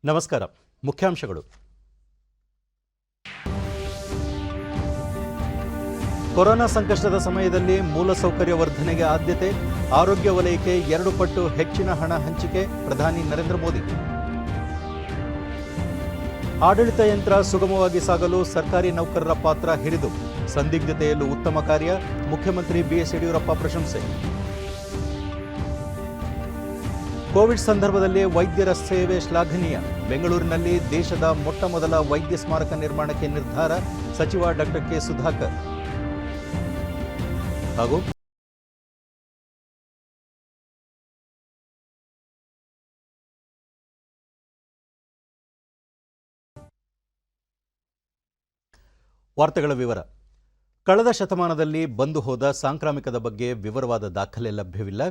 ನಮಸ್ಕಾರ. ಮುಖ್ಯಾಂಶಗಳು. ಕೊರೋನಾ ಸಂಕಷ್ಟದ ಸಮಯದಲ್ಲಿ ಮೂಲಸೌಕರ್ಯ ವರ್ಧನೆಗೆ ಆದ್ಯತೆ, ಆರೋಗ್ಯ ವಲಯಕ್ಕೆ 2 ಪಟ್ಟು ಹೆಚ್ಚಿನ ಹಣ ಹಂಚಿಕೆ, ಪ್ರಧಾನಿ ನರೇಂದ್ರ ಮೋದಿ. ಆಡಳಿತ ಯಂತ್ರ ಸುಗಮವಾಗಿ ಸಾಗಲು ಸರ್ಕಾರಿ ನೌಕರರ ಪಾತ್ರ ಹಿರಿದು, ಸಂದಿಗ್ಧತೆಯಲ್ಲೂ ಉತ್ತಮ ಕಾರ್ಯ, ಮುಖ್ಯಮಂತ್ರಿ ಬಿಎಸ್ ಯಡಿಯೂರಪ್ಪ ಪ್ರಶಂಸೆ. ಕೋವಿಡ್ ಸಂದರ್ಭದಲ್ಲಿ ವೈದ್ಯರ ಸೇವೆ ಶ್ಲಾಘನೀಯ, ಬೆಂಗಳೂರಿನಲ್ಲಿ ದೇಶದ ಮೊಟ್ಟಮೊದಲ ವೈದ್ಯ ಸ್ಮಾರಕ ನಿರ್ಮಾಣಕ್ಕೆ ನಿರ್ಧಾರ, ಸಚಿವ ಡಾಕ್ಟರ್ ಕೆ ಸುಧಾಕರ್. ಹಾಗೂ ವಾರ್ತೆಗಳ ವಿವರ. ಕಳೆದ ಶತಮಾನದಲ್ಲಿ ಬಂದು ಹೋದ ಸಾಂಕ್ರಾಮಿಕದ ಬಗ್ಗೆ ವಿವರವಾದ ದಾಖಲೆ ಲಭ್ಯವಿಲ್ಲ.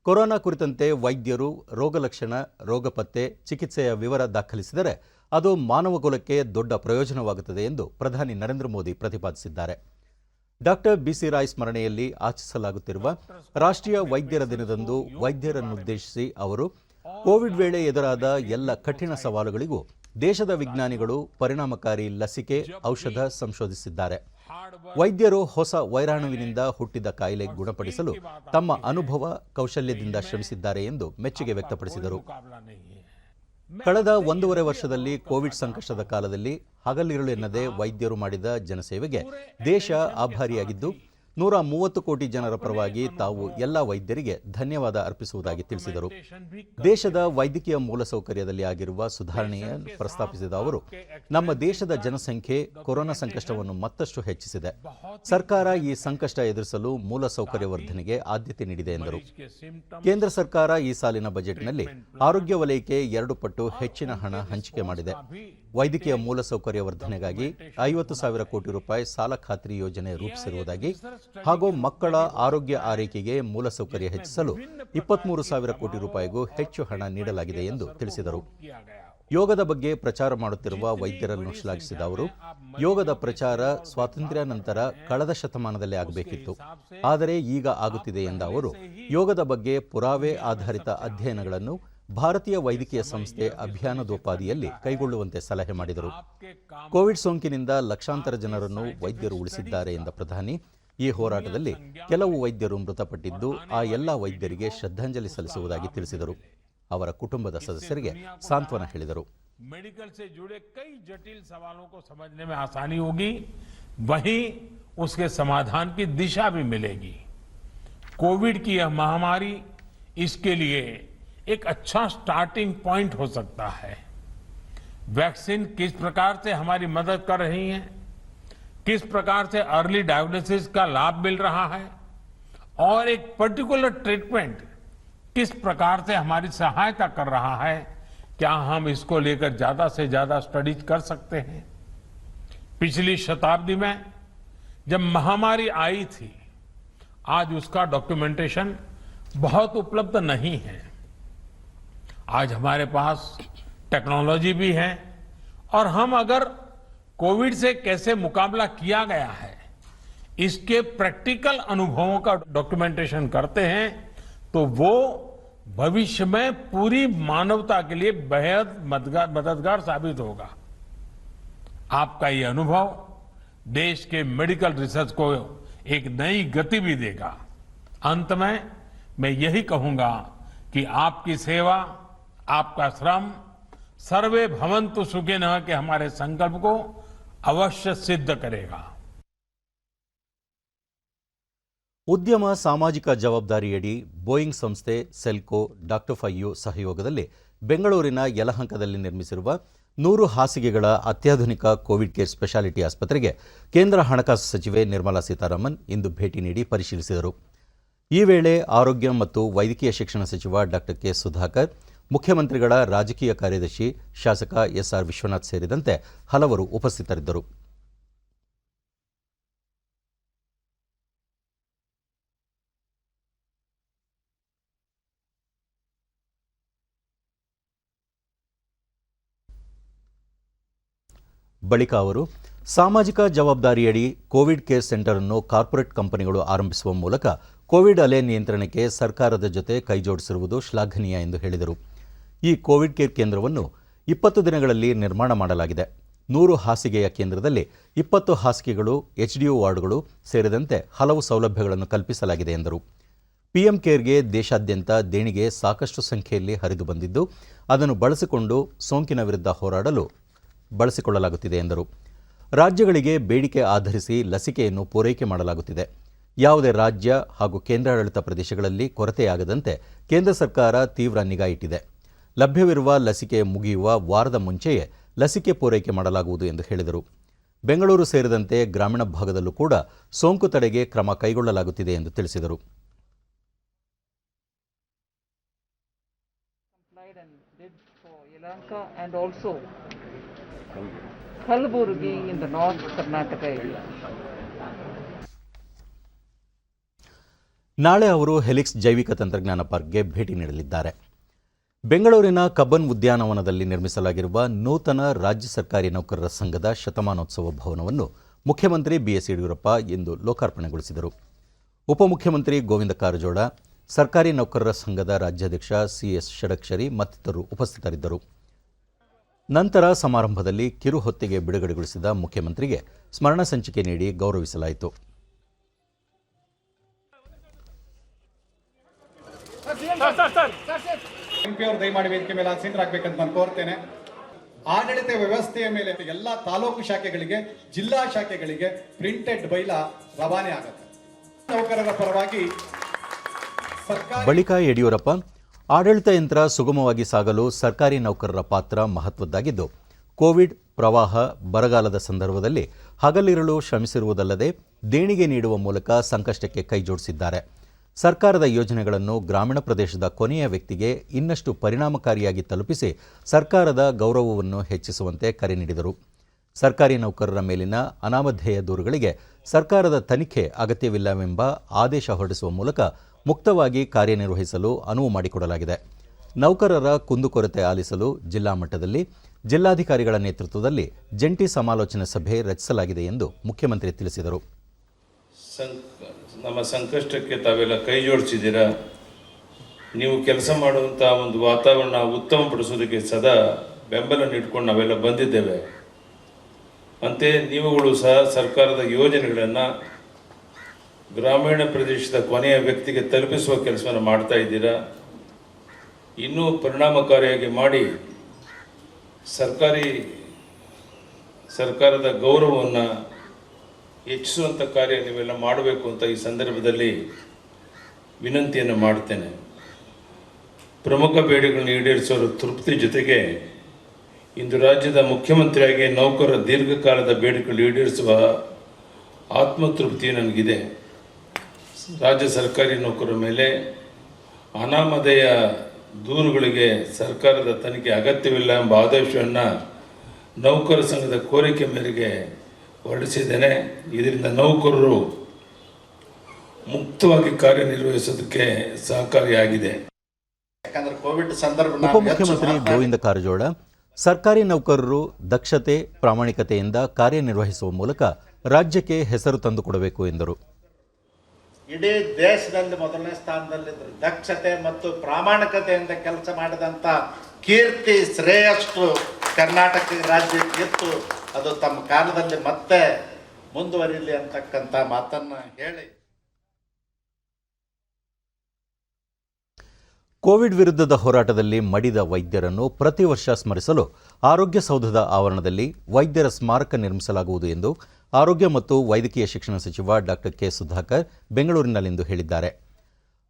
ಕೊರೋನಾ ಕುರಿತಂತೆ ವೈದ್ಯರು ರೋಗ ಲಕ್ಷಣ, ರೋಗ ಪತ್ತೆ, ಚಿಕಿತ್ಸೆಯ ವಿವರ ದಾಖಲಿಸಿದರೆ ಅದು ಮಾನವಕುಲಕ್ಕೆ ದೊಡ್ಡ ಪ್ರಯೋಜನವಾಗುತ್ತದೆ ಎಂದು ಪ್ರಧಾನಿ ನರೇಂದ್ರ ಮೋದಿ ಪ್ರತಿಪಾದಿಸಿದ್ದಾರೆ. ಡಾಕ್ಟರ್ ಬಿಸಿ ರಾಯ್ ಸ್ಮರಣೆಯಲ್ಲಿ ಆಚರಿಸಲಾಗುತ್ತಿರುವ ರಾಷ್ಟ್ರೀಯ ವೈದ್ಯರ ದಿನದಂದು ವೈದ್ಯರನ್ನುದ್ದೇಶಿಸಿ ಅವರು ಕೋವಿಡ್ ವೇಳೆ ಎದುರಾದ ಎಲ್ಲ ಕಠಿಣ ಸವಾಲುಗಳಿಗೂ ದೇಶದ ವಿಜ್ಞಾನಿಗಳು ಪರಿಣಾಮಕಾರಿ ಲಸಿಕೆ, ಔಷಧ ಸಂಶೋಧಿಸಿದ್ದಾರೆ. ವೈದ್ಯರು ಹೊಸ ವೈರಾಣುವಿನಿಂದ ಹುಟ್ಟಿದ ಕಾಯಿಲೆ ಗುಣಪಡಿಸಲು ತಮ್ಮ ಅನುಭವ, ಕೌಶಲ್ಯದಿಂದ ಶ್ರಮಿಸಿದ್ದಾರೆ ಎಂದು ಮೆಚ್ಚುಗೆ ವ್ಯಕ್ತಪಡಿಸಿದರು. ಕಳೆದ 1.5 ವರ್ಷದಲ್ಲಿ ಕೋವಿಡ್ ಸಂಕಷ್ಟದ ಕಾಲದಲ್ಲಿ ಹಗಲಿರುಳೆನ್ನದೆ ವೈದ್ಯರು ಮಾಡಿದ ಜನಸೇವೆಗೆ ದೇಶ ಆಭಾರಿಯಾಗಿದ್ದು, 130 ಕೋಟಿ ಜನರ ಪರವಾಗಿ ತಾವು ಎಲ್ಲ ವೈದ್ಯರಿಗೆ ಧನ್ಯವಾದ ಅರ್ಪಿಸುವುದಾಗಿ ತಿಳಿಸಿದರು. ದೇಶದ ವೈದ್ಯಕೀಯ ಮೂಲಸೌಕರ್ಯದಲ್ಲಿ ಆಗಿರುವ ಸುಧಾರಣೆಯನ್ನು ಪ್ರಸ್ತಾಪಿಸಿದ ಅವರು, ನಮ್ಮ ದೇಶದ ಜನಸಂಖ್ಯೆ ಕೊರೋನಾ ಸಂಕಷ್ಟವನ್ನು ಮತ್ತಷ್ಟು ಹೆಚ್ಚಿಸಿದೆ. ಸರ್ಕಾರ ಈ ಸಂಕಷ್ಟ ಎದುರಿಸಲು ಮೂಲಸೌಕರ್ಯ ವರ್ಧನೆಗೆ ಆದ್ಯತೆ ನೀಡಿದೆ ಎಂದರು. ಕೇಂದ್ರ ಸರ್ಕಾರ ಈ ಸಾಲಿನ ಬಜೆಟ್ನಲ್ಲಿ ಆರೋಗ್ಯ ವಲಯಕ್ಕೆ 2 ಪಟ್ಟು ಹೆಚ್ಚಿನ ಹಣ ಹಂಚಿಕೆ ಮಾಡಿದೆ. ವೈದ್ಯಕೀಯ ಮೂಲಸೌಕರ್ಯ ವರ್ಧನೆಗಾಗಿ 50,000 ಕೋಟಿ ರೂಪಾಯಿ ಸಾಲ ಖಾತ್ರಿ ಯೋಜನೆ ರೂಪಿಸಿರುವುದಾಗಿ ಹಾಗೂ ಮಕ್ಕಳ ಆರೋಗ್ಯ ಆರೈಕೆಗೆ ಮೂಲಸೌಕರ್ಯ ಹೆಚ್ಚಿಸಲು 23,000 ಕೋಟಿ ರೂಪಾಯಿಗೂ ಹೆಚ್ಚು ಹಣ ನೀಡಲಾಗಿದೆ ಎಂದು ತಿಳಿಸಿದರು. ಯೋಗದ ಬಗ್ಗೆ ಪ್ರಚಾರ ಮಾಡುತ್ತಿರುವ ವೈದ್ಯರನ್ನು ಶ್ಲಾಘಿಸಿದ ಅವರು, ಯೋಗದ ಪ್ರಚಾರ ಸ್ವಾತಂತ್ರ್ಯ ನಂತರ ಕಳೆದ ಶತಮಾನದಲ್ಲೇ ಆಗಬೇಕಿತ್ತು, ಆದರೆ ಈಗ ಆಗುತ್ತಿದೆ ಎಂದ ಅವರು, ಯೋಗದ ಬಗ್ಗೆ ಪುರಾವೆ ಆಧಾರಿತ ಅಧ್ಯಯನಗಳನ್ನು ಭಾರತೀಯ ವೈದ್ಯಕೀಯ ಸಂಸ್ಥೆ ಅಭಿಯಾನದೋಪಾದಿಯಲ್ಲಿ ಕೈಗೊಳ್ಳುವಂತೆ ಸಲಹೆ ಮಾಡಿದರು. ಕೋವಿಡ್ ಸೋಂಕಿನಿಂದ ಲಕ್ಷಾಂತರ ಜನರನ್ನು ವೈದ್ಯರು ಉಳಿಸಿದ್ದಾರೆ ಎಂದ ಪ್ರಧಾನಿ, ಈ ಹೋರಾಟದಲ್ಲಿ ಕೆಲವು ವೈದ್ಯರು ಮೃತಪಟ್ಟಿದ್ದು, ಆ ಎಲ್ಲ ವೈದ್ಯರಿಗೆ ಶ್ರದ್ಧಾಂಜಲಿ ಸಲ್ಲಿಸುವುದಾಗಿ ತಿಳಿಸಿದರು. ಅವರ ಕುಟುಂಬದ ಸದಸ್ಯರಿಗೆ ಸಾಂತ್ವನ ಹೇಳಿದರು. मेडिकल से जुड़े कई जटिल सवालों को समझने में आसानी होगी, वहीं उसके समाधान की दिशा भी मिलेगी. कोविड की यह महामारी इसके लिए एक अच्छा स्टार्टिंग पॉइंट हो सकता है. वैक्सीन किस प्रकार से हमारी मदद कर रही है, किस प्रकार से अर्ली डायग्नोसिस का लाभ मिल रहा है और एक पर्टिकुलर ट्रीटमेंट किस प्रकार से हमारी सहायता कर रहा है, क्या हम इसको लेकर ज्यादा से ज्यादा स्टडीज कर सकते हैं. पिछली शताब्दी में जब महामारी आई थी, आज उसका डॉक्यूमेंटेशन बहुत उपलब्ध नहीं है. आज हमारे पास टेक्नोलॉजी भी है और हम अगर कोविड से कैसे मुकाबला किया गया है, इसके प्रैक्टिकल अनुभवों का डॉक्यूमेंटेशन करते हैं, तो वो भविष्य में पूरी मानवता के लिए बेहद मददगार साबित होगा. आपका ये अनुभव देश के मेडिकल रिसर्च को एक नई गति भी देगा. अंत में मैं यही कहूंगा कि आपकी सेवा, आपका श्रम सर्वे भवन्तु सुखिनः के हमारे संकल्प को अवश्य सिद्ध करेगा. ಉದ್ಯಮ ಸಾಮಾಜಿಕ ಜವಾಬ್ದಾರಿಯಡಿ ಬೋಯಿಂಗ್ ಸಂಸ್ಥೆ, ಸೆಲ್ಕೋ, ಡಾಕ್ಟರ್ ಫಾರ್ ಯು ಸಹಯೋಗದಲ್ಲಿ ಬೆಂಗಳೂರಿನ ಯಲಹಂಕದಲ್ಲಿ ನಿರ್ಮಿಸಿರುವ 100 ಹಾಸಿಗೆಗಳ ಅತ್ಯಾಧುನಿಕ ಕೋವಿಡ್ ಕೇರ್ ಸ್ಪೆಷಾಲಿಟಿ ಆಸ್ಪತ್ರೆಗೆ ಕೇಂದ್ರ ಹಣಕಾಸು ಸಚಿವೆ ನಿರ್ಮಲಾ ಸೀತಾರಾಮನ್ ಇಂದು ಭೇಟಿ ನೀಡಿ ಪರಿಶೀಲಿಸಿದರು. ಈ ವೇಳೆ ಆರೋಗ್ಯ ಮತ್ತು ವೈದ್ಯಕೀಯ ಶಿಕ್ಷಣ ಸಚಿವ ಡಾಕ್ಟರ್ ಕೆ ಸುಧಾಕರ್, ಮುಖ್ಯಮಂತ್ರಿಗಳ ರಾಜಕೀಯ ಕಾರ್ಯದರ್ಶಿ ಶಾಸಕ ಎಸ್ಆರ್ ವಿಶ್ವನಾಥ್ ಸೇರಿದಂತೆ ಹಲವರು ಉಪಸ್ಥಿತರಿದ್ದರು. ಬಳಿಕ ಅವರು ಸಾಮಾಜಿಕ ಜವಾಬ್ದಾರಿಯಡಿ ಕೋವಿಡ್ ಕೇರ್ ಸೆಂಟರ್ ಅನ್ನು ಕಾರ್ಪೊರೇಟ್ ಕಂಪನಿಗಳು ಆರಂಭಿಸುವ ಮೂಲಕ ಕೋವಿಡ್ ಅಲೆ ನಿಯಂತ್ರಣಕ್ಕೆ ಸರ್ಕಾರದ ಜೊತೆ ಕೈಜೋಡಿಸಿರುವುದು ಶ್ಲಾಘನೀಯ ಎಂದು ಹೇಳಿದರು. ಈ ಕೋವಿಡ್ ಕೇರ್ ಕೇಂದ್ರವನ್ನು 20 ದಿನಗಳಲ್ಲಿ ನಿರ್ಮಾಣ ಮಾಡಲಾಗಿದೆ. 100 ಹಾಸಿಗೆಯ ಕೇಂದ್ರದಲ್ಲಿ 20 ಹಾಸಿಗೆಗಳು, HDU ವಾರ್ಡ್ಗಳು ಸೇರಿದಂತೆ ಹಲವು ಸೌಲಭ್ಯಗಳನ್ನು ಕಲ್ಪಿಸಲಾಗಿದೆ ಎಂದರು. ಪಿಎಂ ಕೇರ್ಗೆ ದೇಶಾದ್ಯಂತ ದೇಣಿಗೆ ಸಾಕಷ್ಟು ಸಂಖ್ಯೆಯಲ್ಲಿ ಹರಿದು ಬಂದಿದ್ದು, ಅದನ್ನು ಬಳಸಿಕೊಂಡು ಸೋಂಕಿನ ವಿರುದ್ಧ ಹೋರಾಡಲು ಬಳಸಿಕೊಳ್ಳಲಾಗುತ್ತಿದೆ ಎಂದರು. ರಾಜ್ಯಗಳಿಗೆ ಬೇಡಿಕೆ ಆಧರಿಸಿ ಲಸಿಕೆಯನ್ನು ಪೂರೈಕೆ ಮಾಡಲಾಗುತ್ತಿದೆ. ಯಾವುದೇ ರಾಜ್ಯ ಹಾಗೂ ಕೇಂದ್ರಾಡಳಿತ ಪ್ರದೇಶಗಳಲ್ಲಿ ಕೊರತೆಯಾಗದಂತೆ ಕೇಂದ್ರ ಸರ್ಕಾರ ತೀವ್ರ ನಿಗಾ ಇಟ್ಟಿದೆ. ಲಭ್ಯವಿರುವ ಲಸಿಕೆ ಮುಗಿಯುವ ವಾರದ ಮುಂಚೆಯೇ ಲಸಿಕೆ ಪೂರೈಕೆ ಮಾಡಲಾಗುವುದು ಎಂದು ಹೇಳಿದರು. ಬೆಂಗಳೂರು ಸೇರಿದಂತೆ ಗ್ರಾಮೀಣ ಭಾಗದಲ್ಲೂ ಕೂಡ ಸೋಂಕು ತಡೆಗೆ ಕ್ರಮ ಕೈಗೊಳ್ಳಲಾಗುತ್ತಿದೆ ಎಂದು ತಿಳಿಸಿದರು. And also Kalburgi in the North Karnataka area. ನಾಳೆ ಅವರು ಹೆಲಿಕ್ಸ್ ಜೈವಿಕ ತಂತ್ರಜ್ಞಾನ ಪಾರ್ಕ್ಗೆ ಭೇಟಿ ನೀಡಲಿದ್ದಾರೆ. ಬೆಂಗಳೂರಿನ ಕಬ್ಬನ್ ಉದ್ಯಾನವನದಲ್ಲಿ ನಿರ್ಮಿಸಲಾಗಿರುವ ನೂತನ ರಾಜ್ಯ ಸರ್ಕಾರಿ ನೌಕರರ ಸಂಘದ ಶತಮಾನೋತ್ಸವ ಭವನವನ್ನು ಮುಖ್ಯಮಂತ್ರಿ ಬಿಎಸ್ ಯಡಿಯೂರಪ್ಪ ಇಂದು ಲೋಕಾರ್ಪಣೆಗೊಳಿಸಿದರು. ಉಪಮುಖ್ಯಮಂತ್ರಿ ಗೋವಿಂದ ಕಾರಜೋಳ, ಸರ್ಕಾರಿ ನೌಕರರ ಸಂಘದ ರಾಜ್ಯಾಧ್ಯಕ್ಷ ಸಿಎಸ್ ಷಡಕ್ಷರಿ ಮತ್ತಿತರರು ಉಪಸ್ಥಿತರಿದ್ದರು. ನಂತರ ಸಮಾರಂಭದಲ್ಲಿ ಕಿರು ಹೊತ್ತಿಗೆ ಬಿಡುಗಡೆಗೊಳಿಸಿದ ಮುಖ್ಯಮಂತ್ರಿಗೆ ಸ್ಮರಣ ಸಂಚಿಕೆ ನೀಡಿ ಗೌರವಿಸಲಾಯಿತು. ಎಂಪಿ ಅವರು ದಯಮಾಡಿ ವೇದಿಕೆ ಮೇಲೆ ಆಸೀನರಾಗಬೇಕಂತ ನಾನು ಕೋರ್ತೇನೆ. ಆಡಳಿತ ವ್ಯವಸ್ಥೆಯ ಮೇಲೆ ಎಲ್ಲ ತಾಲೂಕು ಶಾಖೆಗಳಿಗೆ, ಜಿಲ್ಲಾ ಶಾಖೆಗಳಿಗೆ ಪ್ರಿಂಟೆಡ್ ಬೈಲ ರವಾನೆ ಆಗುತ್ತೆ. ನೌಕರರ ಪರವಾಗಿ ಬಳಿಕ ಯಡಿಯೂರಪ್ಪ, ಆಡಳಿತ ಯಂತ್ರ ಸುಗಮವಾಗಿ ಸಾಗಲು ಸರ್ಕಾರಿ ನೌಕರರ ಪಾತ್ರ ಮಹತ್ವದ್ದಾಗಿದ್ದು, ಕೋವಿಡ್, ಪ್ರವಾಹ, ಬರಗಾಲದ ಸಂದರ್ಭದಲ್ಲಿ ಹಗಲಿರುಳು ಶ್ರಮಿಸಿರುವುದಲ್ಲದೆ ದೇಣಿಗೆ ನೀಡುವ ಮೂಲಕ ಸಂಕಷ್ಟಕ್ಕೆ ಕೈಜೋಡಿಸಿದ್ದಾರೆ. ಸರ್ಕಾರದ ಯೋಜನೆಗಳನ್ನು ಗ್ರಾಮೀಣ ಪ್ರದೇಶದ ಕೊನೆಯ ವ್ಯಕ್ತಿಗೆ ಇನ್ನಷ್ಟು ಪರಿಣಾಮಕಾರಿಯಾಗಿ ತಲುಪಿಸಿ ಸರ್ಕಾರದ ಗೌರವವನ್ನು ಹೆಚ್ಚಿಸುವಂತೆ ಕರೆ ನೀಡಿದರು. ಸರ್ಕಾರಿ ನೌಕರರ ಮೇಲಿನ ಅನಾಮಧೇಯ ದೂರುಗಳಿಗೆ ಸರ್ಕಾರದ ತನಿಖೆ ಅಗತ್ಯವಿಲ್ಲವೆಂಬ ಆದೇಶ ಹೊರಡಿಸುವ ಮೂಲಕ ಮುಕ್ತವಾಗಿ ಕಾರ್ಯನಿರ್ವಹಿಸಲು ಅನುವು ಮಾಡಿಕೊಡಲಾಗಿದೆ. ನೌಕರರ ಕುಂದುಕೊರತೆ ಆಲಿಸಲು ಜಿಲ್ಲಾ ಮಟ್ಟದಲ್ಲಿ ಜಿಲ್ಲಾಧಿಕಾರಿಗಳ ನೇತೃತ್ವದಲ್ಲಿ ಜಂಟಿ ಸಮಾಲೋಚನಾ ಸಭೆ ರಚಿಸಲಾಗಿದೆ ಎಂದು ಮುಖ್ಯಮಂತ್ರಿ ತಿಳಿಸಿದರು. ನಮ್ಮ ಸಂಕಷ್ಟಕ್ಕೆ ತಾವೆಲ್ಲ ಕೈ ಜೋಡಿಸಿದ್ದೀರಾ. ನೀವು ಕೆಲಸ ಮಾಡುವಂಥ ಒಂದು ವಾತಾವರಣ ಉತ್ತಮಪಡಿಸೋದಕ್ಕೆ ಸದಾ ಬೆಂಬಲ ನೀಡಿಕೊಂಡು ನಾವೆಲ್ಲ ಬಂದಿದ್ದೇವೆ. ಅಂತೆ ನೀವುಗಳು ಸಹ ಸರ್ಕಾರದ ಯೋಜನೆಗಳನ್ನು ಗ್ರಾಮೀಣ ಪ್ರದೇಶದ ಕೊನೆಯ ವ್ಯಕ್ತಿಗೆ ತಲುಪಿಸುವ ಕೆಲಸವನ್ನು ಮಾಡ್ತಾ ಇದ್ದೀರಾ. ಇನ್ನೂ ಪರಿಣಾಮಕಾರಿಯಾಗಿ ಮಾಡಿ ಸರ್ಕಾರದ ಗೌರವವನ್ನು ಹೆಚ್ಚಿಸುವಂಥ ಕಾರ್ಯ ನೀವೆಲ್ಲ ಮಾಡಬೇಕು ಅಂತ ಈ ಸಂದರ್ಭದಲ್ಲಿ ವಿನಂತಿಯನ್ನು ಮಾಡ್ತೇನೆ. ಪ್ರಮುಖ ಬೇಡಿಕೆಗಳನ್ನು ಈಡೇರಿಸುವ ತೃಪ್ತಿ ಜೊತೆಗೆ ಇಂದು ರಾಜ್ಯದ ಮುಖ್ಯಮಂತ್ರಿಯಾಗಿ ನೌಕರರ ದೀರ್ಘಕಾಲದ ಬೇಡಿಕೆಗಳು ಈಡೇರಿಸುವ ಆತ್ಮತೃಪ್ತಿ ನನಗಿದೆ. ರಾಜ್ಯ ಸರ್ಕಾರಿ ನೌಕರರ ಮೇಲೆ ಅನಾಮಧೇಯ ದೂರುಗಳಿಗೆ ಸರ್ಕಾರದ ತನಿಖೆ ಅಗತ್ಯವಿಲ್ಲ ಎಂಬ ಆದೇಶವನ್ನು ನೌಕರ ಸಂಘದ ಕೋರಿಕೆ ಮೇರೆಗೆ ಹೊರಡಿಸಿದ್ದೇನೆ. ಇದರಿಂದ ನೌಕರರು ಮುಕ್ತವಾಗಿ ಕಾರ್ಯನಿರ್ವಹಿಸೋದಕ್ಕೆ ಸಹಕಾರಿಯಾಗಿದೆ. ಉಪಮುಖ್ಯಮಂತ್ರಿ ಗೋವಿಂದ ಕಾರಜೋಳ, ಸರ್ಕಾರಿ ನೌಕರರು ದಕ್ಷತೆ, ಪ್ರಾಮಾಣಿಕತೆಯಿಂದ ಕಾರ್ಯನಿರ್ವಹಿಸುವ ಮೂಲಕ ರಾಜ್ಯಕ್ಕೆ ಹೆಸರು ತಂದುಕೊಡಬೇಕು ಎಂದರು. ಇಡೀ ದೇಶದಲ್ಲಿ ಮೊದಲನೇ ಸ್ಥಾನದಲ್ಲಿದ್ದರು. ದಕ್ಷತೆ ಮತ್ತು ಪ್ರಾಮಾಣಿಕತೆಯಿಂದ ಕೆಲಸ ಮಾಡಿದಂಥ ಕೀರ್ತಿ, ಶ್ರೇಯಸ್ಸು ಕರ್ನಾಟಕ ರಾಜ್ಯಕ್ಕೆ ಇತ್ತು. ಅದು ತಮ್ಮ ಕಾಲದಲ್ಲಿ ಮತ್ತೆ ಮುಂದುವರಿಲಿ ಅಂತಕ್ಕಂಥ ಮಾತನ್ನು ಹೇಳಿ, ಕೋವಿಡ್ ವಿರುದ್ಧದ ಹೋರಾಟದಲ್ಲಿ ಮಡಿದ ವೈದ್ಯರನ್ನು ಪ್ರತಿ ವರ್ಷ ಸ್ಮರಿಸಲು ಆರೋಗ್ಯ ಸೌಧದ ಆವರಣದಲ್ಲಿ ವೈದ್ಯರ ಸ್ಮಾರಕ ನಿರ್ಮಿಸಲಾಗುವುದು ಎಂದು ಆರೋಗ್ಯ ಮತ್ತು ವೈದ್ಯಕೀಯ ಶಿಕ್ಷಣ ಸಚಿವ ಡಾಕ್ಟರ್ ಕೆ ಸುಧಾಕರ್ ಬೆಂಗಳೂರಿನಲ್ಲಿಂದು ಹೇಳಿದ್ದಾರೆ.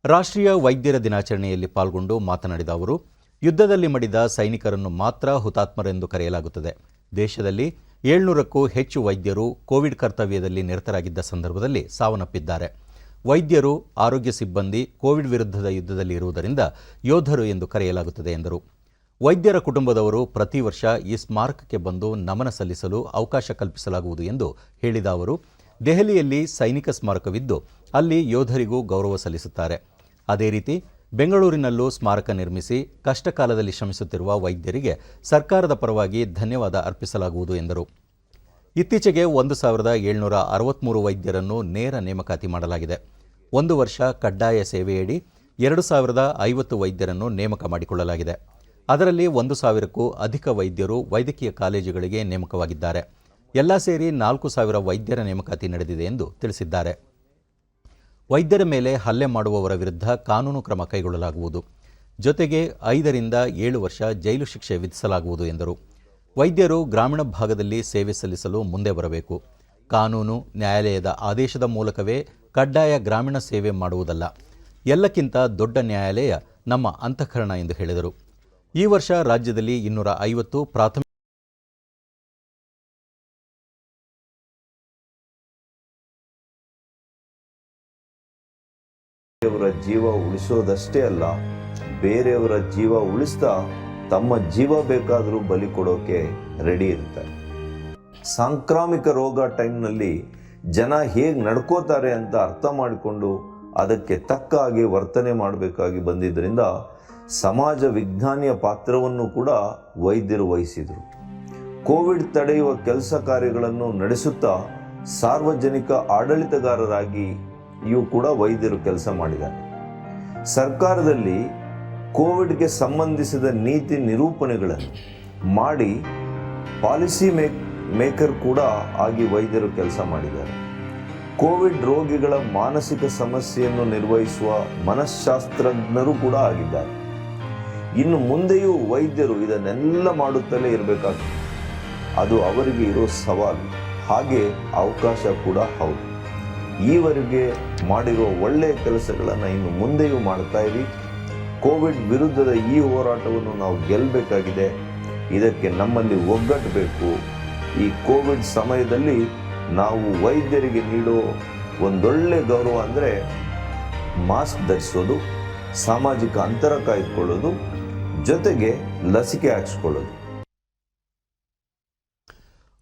ರಾಷ್ಟ್ರೀಯ ವೈದ್ಯರ ದಿನಾಚರಣೆಯಲ್ಲಿ ಪಾಲ್ಗೊಂಡು ಮಾತನಾಡಿದ ಅವರು, ಯುದ್ಧದಲ್ಲಿ ಮಡಿದ ಸೈನಿಕರನ್ನು ಮಾತ್ರ ಹುತಾತ್ಮರೆಂದು ಕರೆಯಲಾಗುತ್ತದೆ. ದೇಶದಲ್ಲಿ 700ಕ್ಕೂ ಹೆಚ್ಚು ವೈದ್ಯರು ಕೋವಿಡ್ ಕರ್ತವ್ಯದಲ್ಲಿ ನಿರತರಾಗಿದ್ದ ಸಂದರ್ಭದಲ್ಲಿ ಸಾವನ್ನಪ್ಪಿದ್ದಾರೆ. ವೈದ್ಯರು, ಆರೋಗ್ಯ ಸಿಬ್ಬಂದಿ ಕೋವಿಡ್ ವಿರುದ್ಧದ ಯುದ್ಧದಲ್ಲಿ ಇರುವುದರಿಂದ ಯೋಧರು ಎಂದು ಕರೆಯಲಾಗುತ್ತದೆ ಎಂದರು. ವೈದ್ಯರ ಕುಟುಂಬದವರು ಪ್ರತಿ ವರ್ಷ ಈ ಸ್ಮಾರಕಕ್ಕೆ ಬಂದು ನಮನ ಸಲ್ಲಿಸಲು ಅವಕಾಶ ಕಲ್ಪಿಸಲಾಗುವುದು ಎಂದು ಹೇಳಿದ ಅವರು, ದೆಹಲಿಯಲ್ಲಿ ಸೈನಿಕ ಸ್ಮಾರಕವಿದ್ದು ಅಲ್ಲಿ ಯೋಧರಿಗೂ ಗೌರವ ಸಲ್ಲಿಸುತ್ತಾರೆ. ಅದೇ ರೀತಿ ಬೆಂಗಳೂರಿನಲ್ಲೂ ಸ್ಮಾರಕ ನಿರ್ಮಿಸಿ ಕಷ್ಟಕಾಲದಲ್ಲಿ ಶ್ರಮಿಸುತ್ತಿರುವ ವೈದ್ಯರಿಗೆ ಸರ್ಕಾರದ ಪರವಾಗಿ ಧನ್ಯವಾದ ಅರ್ಪಿಸಲಾಗುವುದು ಎಂದರು. ಇತ್ತೀಚೆಗೆ 1763 ವೈದ್ಯರನ್ನು ನೇರ ನೇಮಕಾತಿ ಮಾಡಲಾಗಿದೆ. 1 ವರ್ಷ ಕಡ್ಡಾಯ ಸೇವೆಯಡಿ 2050 ವೈದ್ಯರನ್ನು ನೇಮಕ ಮಾಡಿಕೊಳ್ಳಲಾಗಿದೆ. ಅದರಲ್ಲಿ 1,000ಕ್ಕೂ ಅಧಿಕ ವೈದ್ಯರು ವೈದ್ಯಕೀಯ ಕಾಲೇಜುಗಳಿಗೆ ನೇಮಕವಾಗಿದ್ದಾರೆ. ಎಲ್ಲ ಸೇರಿ 4,000 ವೈದ್ಯರ ನೇಮಕಾತಿ ನಡೆದಿದೆ ಎಂದು ತಿಳಿಸಿದ್ದಾರೆ. ವೈದ್ಯರ ಮೇಲೆ ಹಲ್ಲೆ ಮಾಡುವವರ ವಿರುದ್ಧ ಕಾನೂನು ಕ್ರಮ ಕೈಗೊಳ್ಳಲಾಗುವುದು. ಜೊತೆಗೆ 5 ರಿಂದ 7 ವರ್ಷ ಜೈಲು ಶಿಕ್ಷೆ ವಿಧಿಸಲಾಗುವುದು ಎಂದರು. ವೈದ್ಯರು ಗ್ರಾಮೀಣ ಭಾಗದಲ್ಲಿ ಸೇವೆ ಸಲ್ಲಿಸಲು ಮುಂದೆ ಬರಬೇಕು. ಕಾನೂನು, ನ್ಯಾಯಾಲಯದ ಆದೇಶದ ಮೂಲಕವೇ ಕಡ್ಡಾಯ ಗ್ರಾಮೀಣ ಸೇವೆ ಮಾಡುವುದಲ್ಲ. ಎಲ್ಲಕ್ಕಿಂತ ದೊಡ್ಡ ನ್ಯಾಯಾಲಯ ನಮ್ಮ ಅಂತಃಕರಣ ಎಂದು ಹೇಳಿದರು. ಈ ವರ್ಷ ರಾಜ್ಯದಲ್ಲಿ 250 ಪ್ರಾಥಮಿಕ ಬೇರೆಯವರ ಜೀವ ಉಳಿಸೋದಷ್ಟೇ ಅಲ್ಲ, ಬೇರೆಯವರ ಜೀವ ಉಳಿಸ್ತಾ ತಮ್ಮ ಜೀವ ಬೇಕಾದರೂ ಬಲಿ ಕೊಡೋಕೆ ರೆಡಿ ಇರ್ತಾರೆ. ಸಾಂಕ್ರಾಮಿಕ ರೋಗ ಟೈಮ್ನಲ್ಲಿ ಜನ ಹೇಗೆ ನಡ್ಕೋತಾರೆ ಅಂತ ಅರ್ಥ ಮಾಡಿಕೊಂಡು ಅದಕ್ಕೆ ತಕ್ಕ ಹಾಗೆ ವರ್ತನೆ ಮಾಡಬೇಕಾಗಿ ಬಂದಿದ್ದರಿಂದ ಸಮಾಜ ವಿಜ್ಞಾನಿಯ ಪಾತ್ರವನ್ನು ಕೂಡ ವೈದ್ಯರು ವಹಿಸಿದರು. ಕೋವಿಡ್ ತಡೆಯುವ ಕೆಲಸ ಕಾರ್ಯಗಳನ್ನು ನಡೆಸುತ್ತಾ ಸಾರ್ವಜನಿಕ ಆಡಳಿತಗಾರರಾಗಿ ಇವು ಕೂಡ ವೈದ್ಯರು ಕೆಲಸ ಮಾಡಿದ್ದಾರೆ. ಸರ್ಕಾರದಲ್ಲಿ ಕೋವಿಡ್ಗೆ ಸಂಬಂಧಿಸಿದ ನೀತಿ ನಿರೂಪಣೆಗಳನ್ನು ಮಾಡಿ ಪಾಲಿಸಿ ಮೇಕರ್ ಕೂಡ ಆಗಿ ವೈದ್ಯರು ಕೆಲಸ ಮಾಡಿದ್ದಾರೆ. ಕೋವಿಡ್ ರೋಗಿಗಳ ಮಾನಸಿಕ ಸಮಸ್ಯೆಯನ್ನು ನಿರ್ವಹಿಸುವ ಮನಃಶಾಸ್ತ್ರಜ್ಞರು ಕೂಡ ಆಗಿದ್ದಾರೆ. ಇನ್ನು ಮುಂದೆಯೂ ವೈದ್ಯರು ಇದನ್ನೆಲ್ಲ ಮಾಡುತ್ತಲೇ ಇರಬೇಕಾಗ್ತದೆ. ಅದು ಅವರಿಗೆ ಇರೋ ಸವಾಲು, ಹಾಗೆ ಅವಕಾಶ ಕೂಡ ಹೌದು. ಈವರೆಗೆ ಮಾಡಿರೋ ಒಳ್ಳೆಯ ಕೆಲಸಗಳನ್ನು ಇನ್ನು ಮುಂದೆಯೂ ಮಾಡ್ತಾ ಇರಿ. ಕೋವಿಡ್ ವಿರುದ್ಧದ ಈ ಹೋರಾಟವನ್ನು ನಾವು ಗೆಲ್ಲಬೇಕಾಗಿದೆ. ಇದಕ್ಕೆ ನಮ್ಮಲ್ಲಿ ಒಗ್ಗಟ್ಟು ಬೇಕು. ಈ ಕೋವಿಡ್ ಸಮಯದಲ್ಲಿ ನಾವು ವೈದ್ಯರಿಗೆ ನೀಡೋ ಒಂದೊಳ್ಳೆ ಗೌರವ ಅಂದರೆ ಮಾಸ್ಕ್ ಧರಿಸೋದು, ಸಾಮಾಜಿಕ ಅಂತರ ಕಾಯ್ದುಕೊಳ್ಳೋದು, ಜೊತೆಗೆ ಲಸಿಕೆ ಹಾಕಿಸ್ಕೊಳ್ಳೋದು.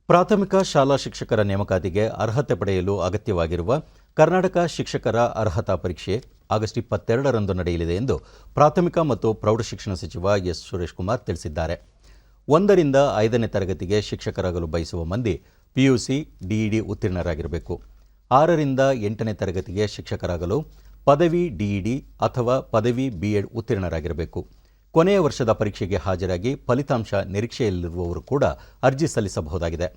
ಪ್ರಾಥಮಿಕ ಶಾಲಾ ಶಿಕ್ಷಕರ ನೇಮಕಾತಿಗೆ ಅರ್ಹತೆ ಪಡೆಯಲು ಅಗತ್ಯವಾಗಿರುವ ಕರ್ನಾಟಕ ಶಿಕ್ಷಕರ ಅರ್ಹತಾ ಪರೀಕ್ಷೆ ಆಗಸ್ಟ್ 22ರಂದು ನಡೆಯಲಿದೆ ಎಂದು ಪ್ರಾಥಮಿಕ ಮತ್ತು ಪ್ರೌಢಶಿಕ್ಷಣ ಸಚಿವ ಎಸ್ ಸುರೇಶ್ಕುಮಾರ್ ತಿಳಿಸಿದ್ದಾರೆ. 1 ರಿಂದ 5ನೇ ತರಗತಿಗೆ ಶಿಕ್ಷಕರಾಗಲು ಬಯಸುವ ಮಂದಿ ಪಿಯುಸಿ, ಡಿಇಡಿ ಉತ್ತೀರ್ಣರಾಗಿರಬೇಕು. 6 ರಿಂದ 8ನೇ ತರಗತಿಗೆ ಶಿಕ್ಷಕರಾಗಲು ಪದವಿ ಡಿಇಡಿ ಅಥವಾ ಪದವಿ ಬಿಎಡ್ ಉತ್ತೀರ್ಣರಾಗಿರಬೇಕು. ಕೊನೆಯ ವರ್ಷದ ಪರೀಕ್ಷೆಗೆ ಹಾಜರಾಗಿ ಫಲಿತಾಂಶ ನಿರೀಕ್ಷೆಯಲ್ಲಿರುವವರು ಕೂಡ ಅರ್ಜಿ ಸಲ್ಲಿಸಬಹುದಾಗಿದೆ.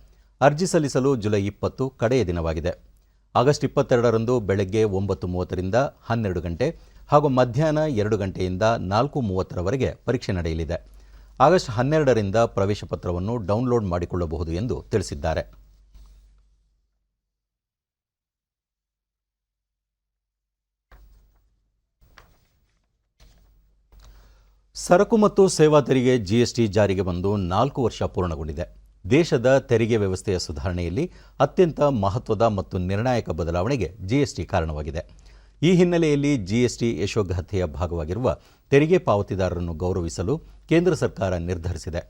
ಅರ್ಜಿ ಸಲ್ಲಿಸಲು ಜುಲೈ 20 ಕಡೆಯ ದಿನವಾಗಿದೆ. ಆಗಸ್ಟ್ 22ರಂದು ಬೆಳಗ್ಗೆ 9:30 ರಿಂದ 12 ಗಂಟೆ ಹಾಗೂ ಮಧ್ಯಾಹ್ನ 2 ಗಂಟೆಯಿಂದ 4:30ರವರೆಗೆ ಪರೀಕ್ಷೆ ನಡೆಯಲಿದೆ. ಆಗಸ್ಟ್ 12ರಿಂದ ಪ್ರವೇಶ ಪತ್ರವನ್ನು ಡೌನ್ಲೋಡ್ ಮಾಡಿಕೊಳ್ಳಬಹುದು ಎಂದು ತಿಳಿಸಿದ್ದಾರೆ. ಸರಕು ಮತ್ತು ಸೇವಾ ತೆರಿಗೆ ಜಿಎಸ್ಟಿ ಜಾರಿಗೆ ಬಂದು 4 ವರ್ಷ ಪೂರ್ಣಗೊಂಡಿದೆ. ದೇಶದ ತೆರಿಗೆ ವ್ಯವಸ್ಥೆಯ ಸುಧಾರಣೆಯಲ್ಲಿ ಅತ್ಯಂತ ಮಹತ್ವದ ಮತ್ತು ನಿರ್ಣಾಯಕ ಬದಲಾವಣೆಗೆ ಜಿಎಸ್ಟಿ ಕಾರಣವಾಗಿದೆ. ಈ ಹಿನ್ನೆಲೆಯಲ್ಲಿ ಜಿಎಸ್ಟಿ ಯಶೋಗಾಥೆಯ ಭಾಗವಾಗಿರುವ ತೆರಿಗೆ ಪಾವತಿದಾರರನ್ನು ಗೌರವಿಸಲು ಕೇಂದ್ರ ಸರ್ಕಾರ ನಿರ್ಧರಿಸಿದೆ.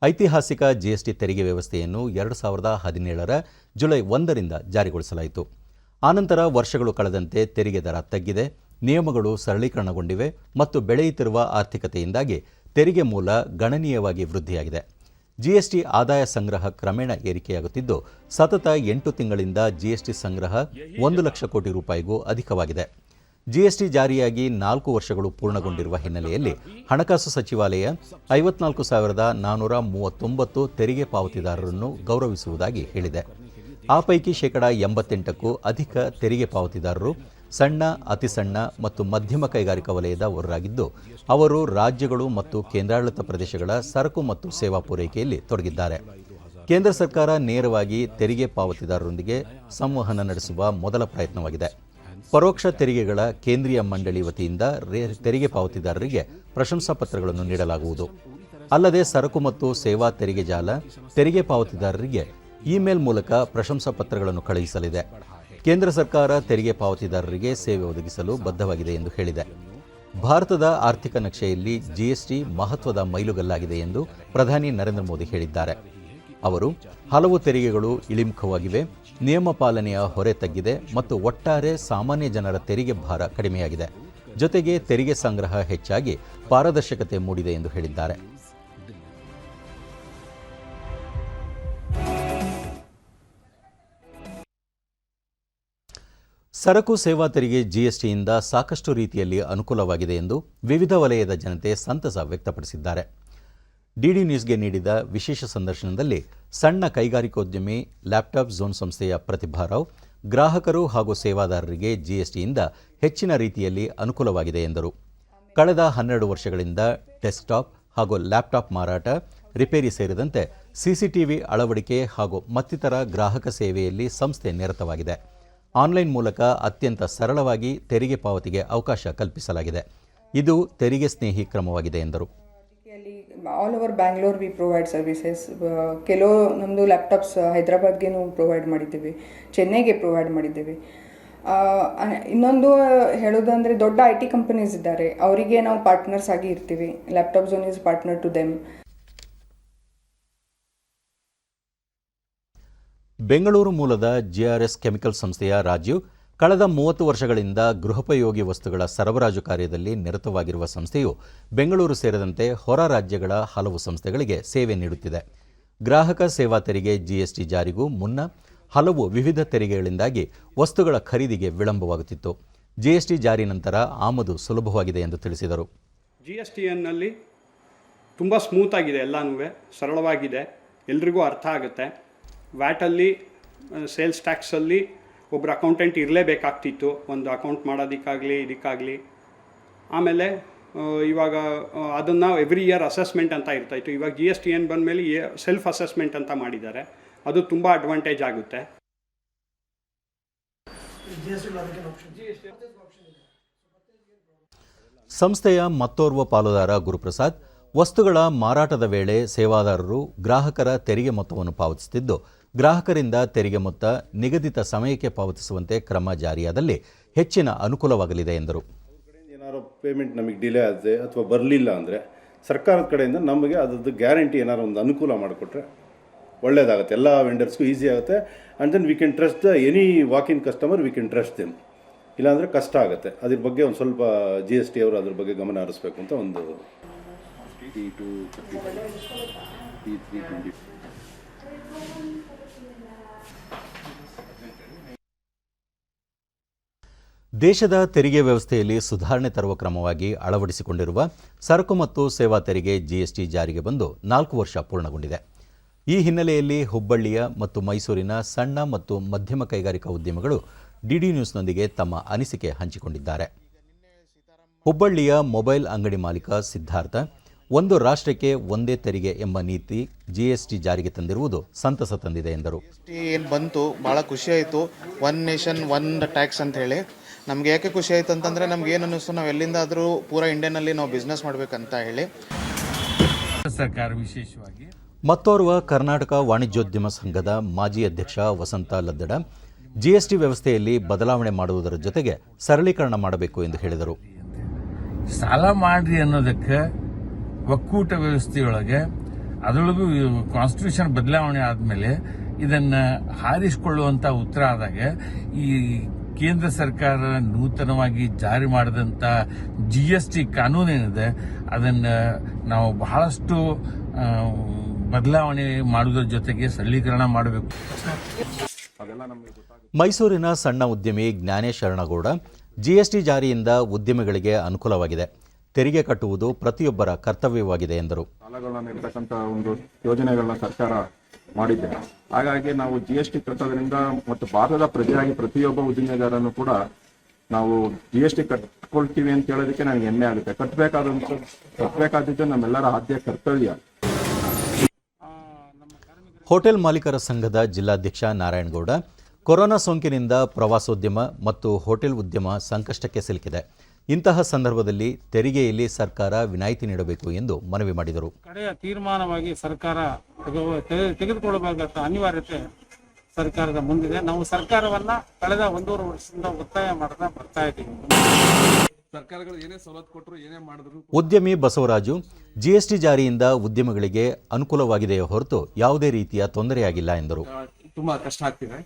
ಐತಿಹಾಸಿಕ ಜಿಎಸ್ಟಿ ತೆರಿಗೆ ವ್ಯವಸ್ಥೆಯನ್ನು 2017ರ ಜುಲೈ 1ರಿಂದ ಜಾರಿಗೊಳಿಸಲಾಯಿತು. ಆನಂತರ ವರ್ಷಗಳು ಕಳೆದಂತೆ ತೆರಿಗೆ ದರ ತಗ್ಗಿದೆ, ನಿಯಮಗಳು ಸರಳೀಕರಣಗೊಂಡಿವೆ ಮತ್ತು ಬೆಳೆಯುತ್ತಿರುವ ಆರ್ಥಿಕತೆಯಿಂದಾಗಿ ತೆರಿಗೆ ಮೂಲ ಗಣನೀಯವಾಗಿ ವೃದ್ಧಿಯಾಗಿದೆ. ಜಿಎಸ್ಟಿ ಆದಾಯ ಸಂಗ್ರಹ ಕ್ರಮೇಣ ಏರಿಕೆಯಾಗುತ್ತಿದ್ದು, ಸತತ 8 ತಿಂಗಳಿಂದ ಜಿಎಸ್ಟಿ ಸಂಗ್ರಹ 1 ಲಕ್ಷ ಕೋಟಿ ರೂಪಾಯಿಗೂ ಅಧಿಕವಾಗಿದೆ. ಜಿಎಸ್ಟಿ ಜಾರಿಯಾಗಿ 4 ವರ್ಷಗಳು ಪೂರ್ಣಗೊಂಡಿರುವ ಹಿನ್ನೆಲೆಯಲ್ಲಿ ಹಣಕಾಸು ಸಚಿವಾಲಯ 54,439 ತೆರಿಗೆ ಪಾವತಿದಾರರನ್ನು ಗೌರವಿಸುವುದಾಗಿ ಹೇಳಿದೆ. ಆ ಪೈಕಿ 88%ಕ್ಕೂ ಅಧಿಕ ತೆರಿಗೆ ಪಾವತಿದಾರರು ಸಣ್ಣ, ಅತಿಸಣ್ಣ ಮತ್ತು ಮಧ್ಯಮ ಕೈಗಾರಿಕಾ ವಲಯದವರಾಗಿದ್ದು, ಅವರು ರಾಜ್ಯಗಳು ಮತ್ತು ಕೇಂದ್ರಾಡಳಿತ ಪ್ರದೇಶಗಳ ಸರಕು ಮತ್ತು ಸೇವಾ ಪೂರೈಕೆಯಲ್ಲಿ ತೊಡಗಿದ್ದಾರೆ. ಕೇಂದ್ರ ಸರ್ಕಾರ ನೇರವಾಗಿ ತೆರಿಗೆ ಪಾವತಿದಾರರೊಂದಿಗೆ ಸಂವಹನ ನಡೆಸುವ ಮೊದಲ ಪ್ರಯತ್ನವಾಗಿದೆ. ಪರೋಕ್ಷ ತೆರಿಗೆಗಳ ಕೇಂದ್ರೀಯ ಮಂಡಳಿ ವತಿಯಿಂದ ತೆರಿಗೆ ಪಾವತಿದಾರರಿಗೆ ಪ್ರಶಂಸಾ ಪತ್ರಗಳನ್ನು ನೀಡಲಾಗುವುದು. ಅಲ್ಲದೆ ಸರಕು ಮತ್ತು ಸೇವಾ ತೆರಿಗೆ ಜಾಲ ತೆರಿಗೆ ಪಾವತಿದಾರರಿಗೆ ಇಮೇಲ್ ಮೂಲಕ ಪ್ರಶಂಸಾ ಪತ್ರಗಳನ್ನು ಕಳುಹಿಸಲಿದೆ. ಕೇಂದ್ರ ಸರ್ಕಾರ ತೆರಿಗೆ ಪಾವತಿದಾರರಿಗೆ ಸೇವೆ ಒದಗಿಸಲು ಬದ್ಧವಾಗಿದೆ ಎಂದು ಹೇಳಿದೆ. ಭಾರತದ ಆರ್ಥಿಕ ನಕ್ಷೆಯಲ್ಲಿ ಜಿಎಸ್ಟಿ ಮಹತ್ವದ ಮೈಲುಗಲ್ಲಾಗಿದೆ ಎಂದು ಪ್ರಧಾನಿ ನರೇಂದ್ರ ಮೋದಿ ಹೇಳಿದ್ದಾರೆ. ಅವರು ಹಲವು ತೆರಿಗೆಗಳು ಇಳಿಮುಖವಾಗಿವೆ, ನಿಯಮ ಪಾಲನೆಯ ಹೊರೆ ತಗ್ಗಿದೆ ಮತ್ತು ಒಟ್ಟಾರೆ ಸಾಮಾನ್ಯ ಜನರ ತೆರಿಗೆ ಭಾರ ಕಡಿಮೆಯಾಗಿದೆ. ಜೊತೆಗೆ ತೆರಿಗೆ ಸಂಗ್ರಹ ಹೆಚ್ಚಾಗಿ ಪಾರದರ್ಶಕತೆ ಮೂಡಿದೆ ಎಂದು ಹೇಳಿದ್ದಾರೆ. ಸರಕು ಸೇವಾ ತೆರಿಗೆ ಜಿಎಸ್ಟಿಯಿಂದ ಸಾಕಷ್ಟು ರೀತಿಯಲ್ಲಿ ಅನುಕೂಲವಾಗಿದೆ ಎಂದು ವಿವಿಧ ವಲಯದ ಜನತೆ ಸಂತಸ ವ್ಯಕ್ತಪಡಿಸಿದ್ದಾರೆ. ಡಿಡಿ ನ್ಯೂಸ್ಗೆ ನೀಡಿದ ವಿಶೇಷ ಸಂದರ್ಶನದಲ್ಲಿ ಸಣ್ಣ ಕೈಗಾರಿಕೋದ್ಯಮಿ ಲ್ಯಾಪ್ಟಾಪ್ ಝೋನ್ ಸಂಸ್ಥೆಯ ಪ್ರತಿಭಾರಾವ್ ಗ್ರಾಹಕರು ಹಾಗೂ ಸೇವಾದಾರರಿಗೆ ಜಿಎಸ್ಟಿಯಿಂದ ಹೆಚ್ಚಿನ ರೀತಿಯಲ್ಲಿ ಅನುಕೂಲವಾಗಿದೆ ಎಂದರು. ಕಳೆದ 12 ವರ್ಷಗಳಿಂದ ಡೆಸ್ಕ್ಟಾಪ್ ಹಾಗೂ ಲ್ಯಾಪ್ಟಾಪ್ ಮಾರಾಟ, ರಿಪೇರಿ ಸೇರಿದಂತೆ ಸಿಸಿಟಿವಿ ಅಳವಡಿಕೆ ಹಾಗೂ ಮತ್ತಿತರ ಗ್ರಾಹಕ ಸೇವೆಯಲ್ಲಿ ಸಂಸ್ಥೆ ನಿರತವಾಗಿದೆ. ಆನ್ಲೈನ್ ಮೂಲಕ ಅತ್ಯಂತ ಸರಳವಾಗಿ ತೆರಿಗೆ ಪಾವತಿಗೆ ಅವಕಾಶ ಕಲ್ಪಿಸಲಾಗಿದೆ. ಇದು ತೆರಿಗೆ ಸ್ನೇಹಿ ಕ್ರಮವಾಗಿದೆ ಎಂದರು. All over Bangalore we provide services. ಕೆಲವು ನಮ್ಮದು ಲ್ಯಾಪ್ಟಾಪ್ಸ್ ಹೈದ್ರಾಬಾದ್ಗೆ ಪ್ರೊವೈಡ್ ಮಾಡಿದ್ದೀವಿ, ಚೆನ್ನೈಗೆ ಪ್ರೊವೈಡ್ ಮಾಡಿದ್ದೀವಿ. ಇನ್ನೊಂದು ಹೇಳೋದಂದರೆ ದೊಡ್ಡ IT ಕಂಪನೀಸ್ ಇದ್ದಾರೆ, ಅವರಿಗೆ ನಾವು ಪಾರ್ಟ್ನರ್ಸ್ ಆಗಿ ಇರ್ತೀವಿ. Laptop zone is partner to them. Bengaluru ಮೂಲದ GRS ಕೆಮಿಕಲ್ ಸಂಸ್ಥೆಯ ರಾಜೀವ್ ಕಳೆದ 30 ವರ್ಷಗಳಿಂದ ಗೃಹೋಪಯೋಗಿ ವಸ್ತುಗಳ ಸರಬರಾಜು ಕಾರ್ಯದಲ್ಲಿ ನಿರತವಾಗಿರುವ ಸಂಸ್ಥೆಯು ಬೆಂಗಳೂರು ಸೇರಿದಂತೆ ಹೊರ ರಾಜ್ಯಗಳ ಹಲವು ಸಂಸ್ಥೆಗಳಿಗೆ ಸೇವೆ ನೀಡುತ್ತಿದೆ. ಗ್ರಾಹಕ ಸೇವಾ ತೆರಿಗೆ GST ಜಾರಿಗೂ ಮುನ್ನ ಹಲವು ವಿವಿಧ ತೆರಿಗೆಗಳಿಂದಾಗಿ ವಸ್ತುಗಳ ಖರೀದಿಗೆ ವಿಳಂಬವಾಗುತ್ತಿತ್ತು. GST ಜಾರಿ ನಂತರ ಆಮದು ಸುಲಭವಾಗಿದೆ ಎಂದು ತಿಳಿಸಿದರು. GSTನಲ್ಲಿ ತುಂಬ ಸ್ಮೂತ್ ಆಗಿದೆ, ಎಲ್ಲನೂ ಸರಳವಾಗಿದೆ, ಎಲ್ರಿಗೂ ಅರ್ಥ ಆಗುತ್ತೆ. ವ್ಯಾಟಲ್ಲಿ ಸೇಲ್ಸ್ ಟ್ಯಾಕ್ಸಲ್ಲಿ ಒಬ್ಬರು ಅಕೌಂಟೆಂಟ್ ಇರಲೇಬೇಕಾಗ್ತಿತ್ತು, ಒಂದು ಅಕೌಂಟ್ ಮಾಡೋದಕ್ಕಾಗಲಿ ಇದಕ್ಕಾಗಲಿ. ಆಮೇಲೆ ಇವಾಗ ಅದನ್ನು ಎವ್ರಿ ಇಯರ್ ಅಸೆಸ್ಮೆಂಟ್ ಅಂತ ಇರ್ತಾಯಿತ್ತು. ಇವಾಗ GST ಬಂದಮೇಲೆ ಸೆಲ್ಫ್ ಅಸೆಸ್ಮೆಂಟ್ ಅಂತ ಮಾಡಿದ್ದಾರೆ, ಅದು ತುಂಬ ಅಡ್ವಾಂಟೇಜ್ ಆಗುತ್ತೆ. ಸಂಸ್ಥೆಯ ಮತ್ತೋರ್ವ ಪಾಲುದಾರ ಗುರುಪ್ರಸಾದ್, ವಸ್ತುಗಳ ಮಾರಾಟದ ವೇಳೆ ಸೇವಾದಾರರು ಗ್ರಾಹಕರ ತೆರಿಗೆ ಮೊತ್ತವನ್ನು ಪಾವತಿಸುತ್ತಿದ್ದು, ಗ್ರಾಹಕರಿಂದ ತೆರಿಗೆ ಮೊತ್ತ ನಿಗದಿತ ಸಮಯಕ್ಕೆ ಪಾವತಿಸುವಂತೆ ಕ್ರಮ ಜಾರಿಯಾದಲ್ಲಿ ಹೆಚ್ಚಿನ ಅನುಕೂಲವಾಗಲಿದೆ ಎಂದರು. ಏನಾದ್ರು ಪೇಮೆಂಟ್ ನಮಗೆ ಡಿಲೇ ಆದರೆ ಅಥವಾ ಬರಲಿಲ್ಲ ಅಂದರೆ ಸರ್ಕಾರದ ಕಡೆಯಿಂದ ನಮಗೆ ಅದರದ್ದು ಗ್ಯಾರಂಟಿ ಏನಾದ್ರು ಒಂದು ಅನುಕೂಲ ಮಾಡಿಕೊಟ್ರೆ ಒಳ್ಳೆಯದಾಗುತ್ತೆ. ಎಲ್ಲ ವೆಂಡರ್ಸ್ಗೂ ಈಸಿ ಆಗುತ್ತೆ. And then we can trust the any walk in customer, we can trust them. ಇಲ್ಲಾಂದರೆ ಕಷ್ಟ ಆಗುತ್ತೆ. ಅದ್ರ ಬಗ್ಗೆ ಒಂದು ಸ್ವಲ್ಪ GST ಅವರು ಅದ್ರ ಬಗ್ಗೆ ಗಮನ ಹರಿಸ್ಬೇಕು ಅಂತ ಒಂದು ದೇಶದ ತೆರಿಗೆ ವ್ಯವಸ್ಥೆಯಲ್ಲಿ ಸುಧಾರಣೆ ತರುವ ಕ್ರಮವಾಗಿ ಅಳವಡಿಸಿಕೊಂಡಿರುವ ಸರಕು ಮತ್ತು ಸೇವಾ ತೆರಿಗೆ GST ಜಾರಿಗೆ ಬಂದು 4 ವರ್ಷ ಪೂರ್ಣಗೊಂಡಿದೆ. ಈ ಹಿನ್ನೆಲೆಯಲ್ಲಿ ಹುಬ್ಬಳ್ಳಿಯ ಮತ್ತು ಮೈಸೂರಿನ ಸಣ್ಣ ಮತ್ತು ಮಧ್ಯಮ ಕೈಗಾರಿಕಾ ಉದ್ಯಮಿಗಳು ಡಿಡಿ ನ್ಯೂಸ್ನೊಂದಿಗೆ ತಮ್ಮ ಅನಿಸಿಕೆ ಹಂಚಿಕೊಂಡಿದ್ದಾರೆ. ಹುಬ್ಬಳ್ಳಿಯ ಮೊಬೈಲ್ ಅಂಗಡಿ ಮಾಲೀಕ ಸಿದ್ಧಾರ್ಥ, ಒಂದು ರಾಷ್ಟ್ರಕ್ಕೆ ಒಂದೇ ತೆರಿಗೆ ಎಂಬ ನೀತಿ GST ಜಾರಿಗೆ ತಂದಿರುವುದು ಸಂತಸ ತಂದಿದೆ ಎಂದರು. ಏನು ಬಂತು ಭಾಳ ಖುಷಿ ಆಯಿತು. ಒನ್ ನೇಷನ್ ಒನ್ ಟ್ಯಾಕ್ಸ್ ಅಂತ ಹೇಳಿ ನಮ್ಗೆ ಯಾಕೆ ಖುಷಿ ಆಯಿತು ಅಂತಂದರೆ ನಮ್ಗೆ ಏನು ಅನ್ನಿಸ್ತು, ನಾವು ಎಲ್ಲಿಂದಾದರೂ ಪೂರಾ ಇಂಡಿಯಾನಲ್ಲಿ ನಾವು ಬಿಸ್ನೆಸ್ ಮಾಡಬೇಕಂತ ಹೇಳಿ. ಸರ್ಕಾರ ವಿಶೇಷವಾಗಿ ಮತ್ತೋರ್ವ ಕರ್ನಾಟಕ ವಾಣಿಜ್ಯೋದ್ಯಮ ಸಂಘದ ಮಾಜಿ ಅಧ್ಯಕ್ಷ ವಸಂತ ಲದ್ದಡ, GST ವ್ಯವಸ್ಥೆಯಲ್ಲಿ ಬದಲಾವಣೆ ಮಾಡುವುದರ ಜೊತೆಗೆ ಸರಳೀಕರಣ ಮಾಡಬೇಕು ಎಂದು ಹೇಳಿದರು. ಸಾಲ ಮಾಡ್ರಿ ಅನ್ನೋದಕ್ಕೆ ಒಕ್ಕೂಟ ವ್ಯವಸ್ಥೆಯೊಳಗೆ ಅದರೊಳಗೂ ಕಾನ್ಸ್ಟಿಟ್ಯೂಷನ್ ಬದಲಾವಣೆ ಆದಮೇಲೆ ಇದನ್ನು ಹಾರಿಸಿಕೊಳ್ಳುವಂಥ ಉತ್ತರ ಆದಾಗ ಈ ಕೇಂದ್ರ ಸರ್ಕಾರ ನೂತನವಾಗಿ ಜಾರಿ ಮಾಡಿದಂಥ GST ಕಾನೂನೇನಿದೆ ಅದನ್ನು ನಾವು ಬಹಳಷ್ಟು ಬದಲಾವಣೆ ಮಾಡುವುದರ ಜೊತೆಗೆ ಸರಳೀಕರಣ ಮಾಡಬೇಕು. ಮೈಸೂರಿನ ಸಣ್ಣ ಉದ್ಯಮಿ ಜ್ಞಾನೇಶ್ ಶರಣಗೌಡ, GST ಜಾರಿಯಿಂದ ಉದ್ಯಮಿಗಳಿಗೆ ಅನುಕೂಲವಾಗಿದೆ, ತೆರಿಗೆ ಕಟ್ಟುವುದು ಪ್ರತಿಯೊಬ್ಬರ ಕರ್ತವ್ಯವಾಗಿದೆ ಎಂದರು. ಸಾಲಗಳನ್ನ ನೀಡತಕ್ಕಂಥ ಒಂದು ಯೋಜನೆಗಳನ್ನ ಸರ್ಕಾರ ಮಾಡಿದೆ. ಹಾಗಾಗಿ ನಾವು GST ಕಟ್ಟೋದ್ರಿಂದ ಮತ್ತು ಭಾರತದ ಪ್ರಜೆಯಾಗಿ ಪ್ರತಿಯೊಬ್ಬ ಉದ್ದಿಮೆದಾರನು ಕೂಡ ನಾವು GST ಕಟ್ಕೊಳ್ತೀವಿ ಅಂತ ಹೇಳೋದಕ್ಕೆ ನನಗೆ ಹೆಮ್ಮೆ ಆಗುತ್ತೆ. ಕಟ್ಟಬೇಕಾದದ್ದು ನಮ್ಮೆಲ್ಲರ ಆದ್ಯ ಕರ್ತವ್ಯ. ಹೋಟೆಲ್ ಮಾಲೀಕರ ಸಂಘದ ಜಿಲ್ಲಾಧ್ಯಕ್ಷ ನಾರಾಯಣಗೌಡ, ಕೊರೋನಾ ಸೋಂಕಿನಿಂದ ಪ್ರವಾಸೋದ್ಯಮ ಮತ್ತು ಹೋಟೆಲ್ ಉದ್ಯಮ ಸಂಕಷ್ಟಕ್ಕೆ ಸಿಲುಕಿದೆ. ಇಂತಹ ಸಂದರ್ಭದಲ್ಲಿ ತೆರಿಗೆಯಲ್ಲಿ ಸರ್ಕಾರ ವಿನಾಯಿತಿ ನೀಡಬೇಕು ಎಂದು ಮನವಿ ಮಾಡಿದರು. ಕಡೆಯ ತೀರ್ಮಾನವಾಗಿ ಸರ್ಕಾರ ತೆಗೆದುಕೊಳ್ಳಬೇಕಾದ ಅನಿವಾರ್ಯತೆ ಸರ್ಕಾರದ ಮುಂದಿದೆ. ನಾವು ಸರ್ಕಾರವನ್ನ ಕಳೆದ 1.5 ವರ್ಷದಿಂದ ಒತ್ತಾಯ ಮಾಡ್ತಾ ಬರ್ತಾ ಇದ್ದೀವಿ. ಸರ್ಕಾರಗಳು ಏನೇ ಸವಲತ್ತು ಕೊಟ್ಟರು ಏನೇ ಮಾಡಿದ್ರು. ಉದ್ಯಮಿ ಬಸವರಾಜು, GST ಜಾರಿಯಿಂದ ಉದ್ಯಮಿಗಳಿಗೆ ಅನುಕೂಲವಾಗಿದೆಯೇ ಹೊರತು ಯಾವುದೇ ರೀತಿಯ ತೊಂದರೆಯಾಗಿಲ್ಲ ಎಂದರು. ತುಂಬಾ ಕಷ್ಟ ಆಗ್ತಿದೆ.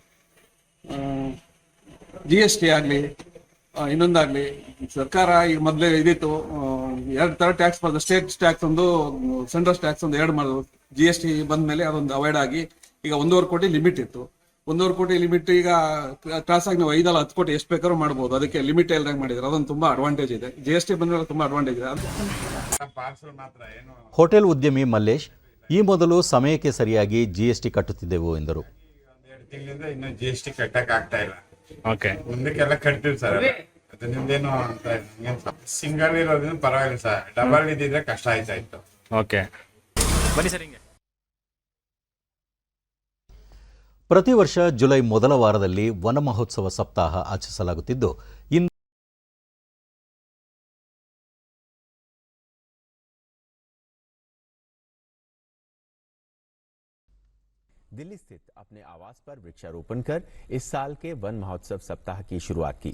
GST ಆಗಲಿ ಇನ್ನೊಂದಾಗ್ಲಿ, ಸರ್ಕಾರ ಈಗ ಮೊದಲೇ ಇದಿತ್ತು 2 ತರ ಟ್ಯಾಕ್ಸ್ ಮಾಡಿದ್ರು. ಸ್ಟೇಟ್ ಟ್ಯಾಕ್ಸ್ ಒಂದು, ಸೆಂಟ್ರಲ್ ಟ್ಯಾಕ್ಸ್ ಒಂದು 2 ಮಾಡಿದ್ರು. GST ಬಂದ ಮೇಲೆ ಅದೊಂದು ಅವಾಯ್ಡ್ ಆಗಿ ಈಗ 1.5 ಕೋಟಿ ಲಿಮಿಟ್ ಇತ್ತು. 1.5 ಕೋಟಿ ಲಿಮಿಟ್ ಈಗ ಕ್ರಾಸ್ ಆಗಿ ನಾವು 5-10 ಕೋಟಿ ಎಷ್ಟು ಬೇಕಾದ್ರೂ ಮಾಡ್ಬೋದು. ಅದಕ್ಕೆ ಲಿಮಿಟ್ ಇಲ್ದಂಗೆ ಮಾಡಿದ್ದಾರೆ. ಅದೊಂದು ತುಂಬಾ ಅಡ್ವಾಂಟೇಜ್ ಇದೆ. GST ಬಂದ್ರೆ ತುಂಬಾ ಅಡ್ವಾಂಟೇಜ್ ಇದೆ. ಹೋಟೆಲ್ ಉದ್ಯಮಿ ಮಲ್ಲೇಶ್ ಈ ಮೊದಲು ಸಮಯಕ್ಕೆ ಸರಿಯಾಗಿ GST ಕಟ್ಟುತ್ತಿದ್ದೆವು ಎಂದರು. 2 ತಿಂಗಳಿಂದ ಇನ್ನು GST ಕಟ್ಟಕ್ ಆಗ್ತಾ ಇಲ್ಲ. ಓಕೆ, ಮುಂದಕ್ಕೆಲ್ಲ ಕಟ್ತೀವಿ ಸರ್. ಅದು ನಿಮ್ದೇನು ಅಂತ ಸಿಂಗಲ್ ಇರೋದ್ರಿಂದ ಪರವಾಗಿಲ್ಲ ಸರ್. ಡಬಲ್ ಇದ್ದಿದ್ರೆ ಕಷ್ಟ ಆಯ್ತಾ ಇತ್ತು. ಓಕೆ, ಬನ್ನಿ ಸರ್. ಹಿಂಗೆ ಪ್ರತಿ ವರ್ಷ ಜುಲೈ ಮೊದಲ ವಾರದಲ್ಲಿ ವನ ಮಹೋತ್ಸವ ಸಪ್ತಾಹ ಆಚರಿಸಲಾಗುತ್ತಿದ್ದು ಇಂದು दिल्ली स्थित अपने आवास पर वृक्षारोपण कर इस साल के वन महोत्सव सप्ताह की शुरुआत की।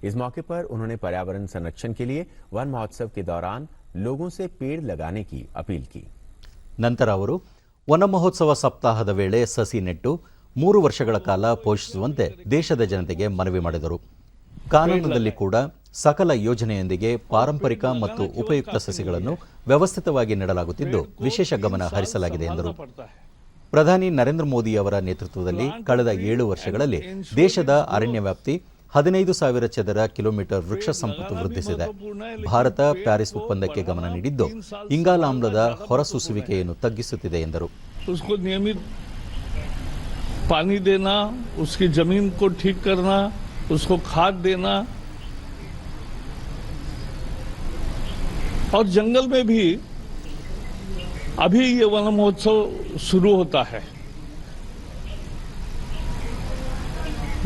इस मौके पर उन्होंने पर्यावरण संरक्षण के लिए वन महोत्सव के दौरान लोगों से पेड़ लगाने की अपील की। ನಂತರ ಅವರು ವನ ಮಹೋತ್ಸವ ಸಪ್ತಾಹದ ವೇಳೆ ಸಸಿ ನೆಟ್ಟು 3 ವರ್ಷಗಳ ಕಾಲ ಪೋಷಿಸುವಂತೆ ದೇಶದ ಜನತೆಗೆ ಮನವಿ ಮಾಡಿದರು. ಕಾನೂನಿನಲ್ಲಿ ಕೂಡ ಸಕಲ ಯೋಜನೆಯೊಂದಿಗೆ ಪಾರಂಪರಿಕ ಮತ್ತು ಉಪಯುಕ್ತ ಸಸಿಗಳನ್ನು ವ್ಯವಸ್ಥಿತವಾಗಿ ನೆಡಲಾಗುತ್ತಿದ್ದು ವಿಶೇಷ ಗಮನ ಹರಿಸಲಾಗಿದೆ ಎಂದರು. ಪ್ರಧಾನಿ ನರೇಂದ್ರ ಮೋದಿ ಅವರ ನೇತೃತ್ವದಲ್ಲಿ ಕಳೆದ 7 ವರ್ಷಗಳಲ್ಲಿ ದೇಶದ ಅರಣ್ಯ ವ್ಯಾಪ್ತಿ 15,000 ಚದರ ಕಿಲೋಮೀಟರ್ ವೃಕ್ಷ ಸಂಪತ್ತು ವೃದ್ಧಿಸಿದೆ. ಭಾರತ ಪ್ಯಾರಿಸ್ ಒಪ್ಪಂದಕ್ಕೆ ಗಮನ ನೀಡಿದ್ದು ಇಂಗಾಲಾಮ್ಲದ ಹೊರಸೂಸುವಿಕೆಯನ್ನು ತಗ್ಗಿಸುತ್ತಿದೆ ಎಂದರು. पानी देना, उसकी जमीन को ठीक करना, उसको खाद देना और जंगल में भी अभी ये वन महोत्सव शुरू होता है.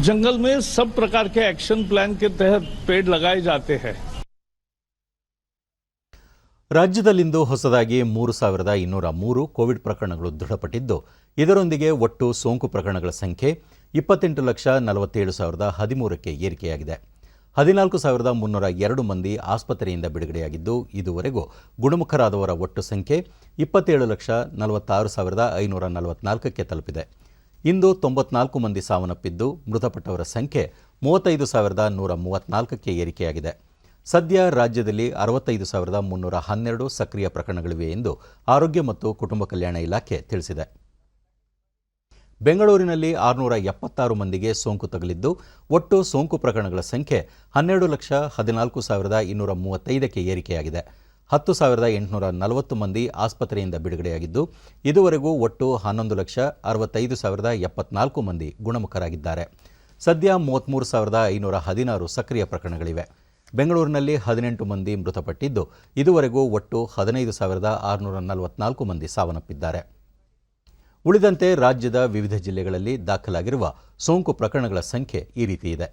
जंगल में सब प्रकार के एक्शन प्लान के तहत पेड़ लगाए जाते हैं. ರಾಜ್ಯದಲ್ಲಿಂದು ಹೊಸದಾಗಿ 3,203 ಕೋವಿಡ್ ಪ್ರಕರಣಗಳು ದೃಢಪಟ್ಟಿದ್ದು ಇದರೊಂದಿಗೆ ಒಟ್ಟು ಸೋಂಕು ಪ್ರಕರಣಗಳ ಸಂಖ್ಯೆ 28,47,013ಕ್ಕೆ ಏರಿಕೆಯಾಗಿದೆ. 14,302 ಮಂದಿ ಆಸ್ಪತ್ರೆಯಿಂದ ಬಿಡುಗಡೆಯಾಗಿದ್ದು ಇದುವರೆಗೂ ಗುಣಮುಖರಾದವರ ಒಟ್ಟು ಸಂಖ್ಯೆ 27,46,544ಕ್ಕೆ ತಲುಪಿದೆ. ಇಂದು 94 ಮಂದಿ ಸಾವನ್ನಪ್ಪಿದ್ದು ಮೃತಪಟ್ಟವರ ಸಂಖ್ಯೆ 35,134ಕ್ಕೆ ಏರಿಕೆಯಾಗಿದೆ. ಸದ್ಯ ರಾಜ್ಯದಲ್ಲಿ 65,312 ಸಕ್ರಿಯ ಪ್ರಕರಣಗಳಿವೆ ಎಂದು ಆರೋಗ್ಯ ಮತ್ತು ಕುಟುಂಬ ಕಲ್ಯಾಣ ಇಲಾಖೆ ತಿಳಿಸಿದೆ. ಬೆಂಗಳೂರಿನಲ್ಲಿ 676 ಮಂದಿಗೆ ಸೋಂಕು ತಗುಲಿದ್ದು ಒಟ್ಟು ಸೋಂಕು ಪ್ರಕರಣಗಳ ಸಂಖ್ಯೆ 12,14,235ಕ್ಕೆ ಏರಿಕೆಯಾಗಿದೆ. 10,840 ಮಂದಿ ಆಸ್ಪತ್ರೆಯಿಂದ ಬಿಡುಗಡೆಯಾಗಿದ್ದು ಇದುವರೆಗೂ ಒಟ್ಟು 11,65,074 ಮಂದಿ ಗುಣಮುಖರಾಗಿದ್ದಾರೆ. ಸದ್ಯ 33,516 ಸಕ್ರಿಯ ಪ್ರಕರಣಗಳಿವೆ. ಬೆಂಗಳೂರಿನಲ್ಲಿ 18 ಮಂದಿ ಮೃತಪಟ್ಟಿದ್ದು ಇದುವರೆಗೂ ಒಟ್ಟು 15,644 ಮಂದಿ ಸಾವನ್ನಪ್ಪಿದ್ದಾರೆ. ಉಳಿದಂತೆ ರಾಜ್ಯದ ವಿವಿಧ ಜಿಲ್ಲೆಗಳಲ್ಲಿ ದಾಖಲಾಗಿರುವ ಸೋಂಕು ಪ್ರಕರಣಗಳ ಸಂಖ್ಯೆ ಈ ರೀತಿ ಇದೆ.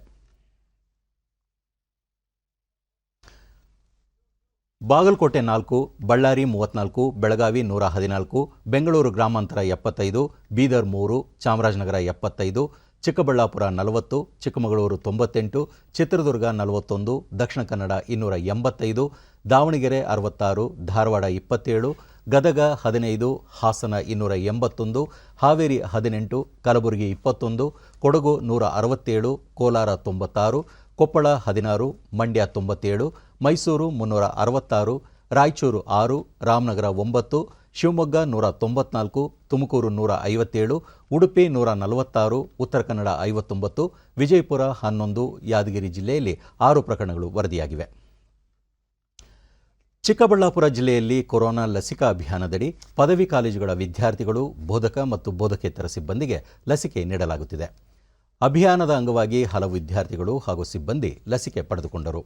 ಬಾಗಲಕೋಟೆ 4, ಬಳ್ಳಾರಿ 34, ಬೆಳಗಾವಿ 114, ಬೆಂಗಳೂರು ಗ್ರಾಮಾಂತರ 75, ಬೀದರ್ 3, ಚಾಮರಾಜನಗರ 75, ಚಿಕ್ಕಬಳ್ಳಾಪುರ 40, ಚಿಕ್ಕಮಗಳೂರು 98, ಚಿತ್ರದುರ್ಗ 41, ದಕ್ಷಿಣ ಕನ್ನಡ 285, ದಾವಣಗೆರೆ 66, ಧಾರವಾಡ 27, ಗದಗ 15, ಹಾಸನ 281, ಹಾವೇರಿ 18, ಕಲಬುರಗಿ 21, ಕೊಡಗು 167, ಕೋಲಾರ 96, ಕೊಪ್ಪಳ 16, ಮಂಡ್ಯ 97, ಮೈಸೂರು 366, ರಾಯಚೂರು 6, ರಾಮನಗರ 9, ಶಿವಮೊಗ್ಗ 194, ತುಮಕೂರು 157, ಉಡುಪಿ 146, ಉತ್ತರ ಕನ್ನಡ 59, ವಿಜಯಪುರ 11, ಯಾದಗಿರಿ ಜಿಲ್ಲೆಯಲ್ಲಿ 6 ಪ್ರಕರಣಗಳು ವರದಿಯಾಗಿವೆ. ಚಿಕ್ಕಬಳ್ಳಾಪುರ ಜಿಲ್ಲೆಯಲ್ಲಿ ಕೊರೋನಾ ಲಸಿಕಾ ಅಭಿಯಾನದಡಿ ಪದವಿ ಕಾಲೇಜುಗಳ ವಿದ್ಯಾರ್ಥಿಗಳು, ಬೋಧಕ ಮತ್ತು ಬೋಧಕೇತರ ಸಿಬ್ಬಂದಿಗೆ ಲಸಿಕೆ ನೀಡಲಾಗುತ್ತಿದೆ. ಅಭಿಯಾನದ ಅಂಗವಾಗಿ ಹಲವು ವಿದ್ಯಾರ್ಥಿಗಳು ಹಾಗೂ ಸಿಬ್ಬಂದಿ ಲಸಿಕೆ ಪಡೆದುಕೊಂಡರು.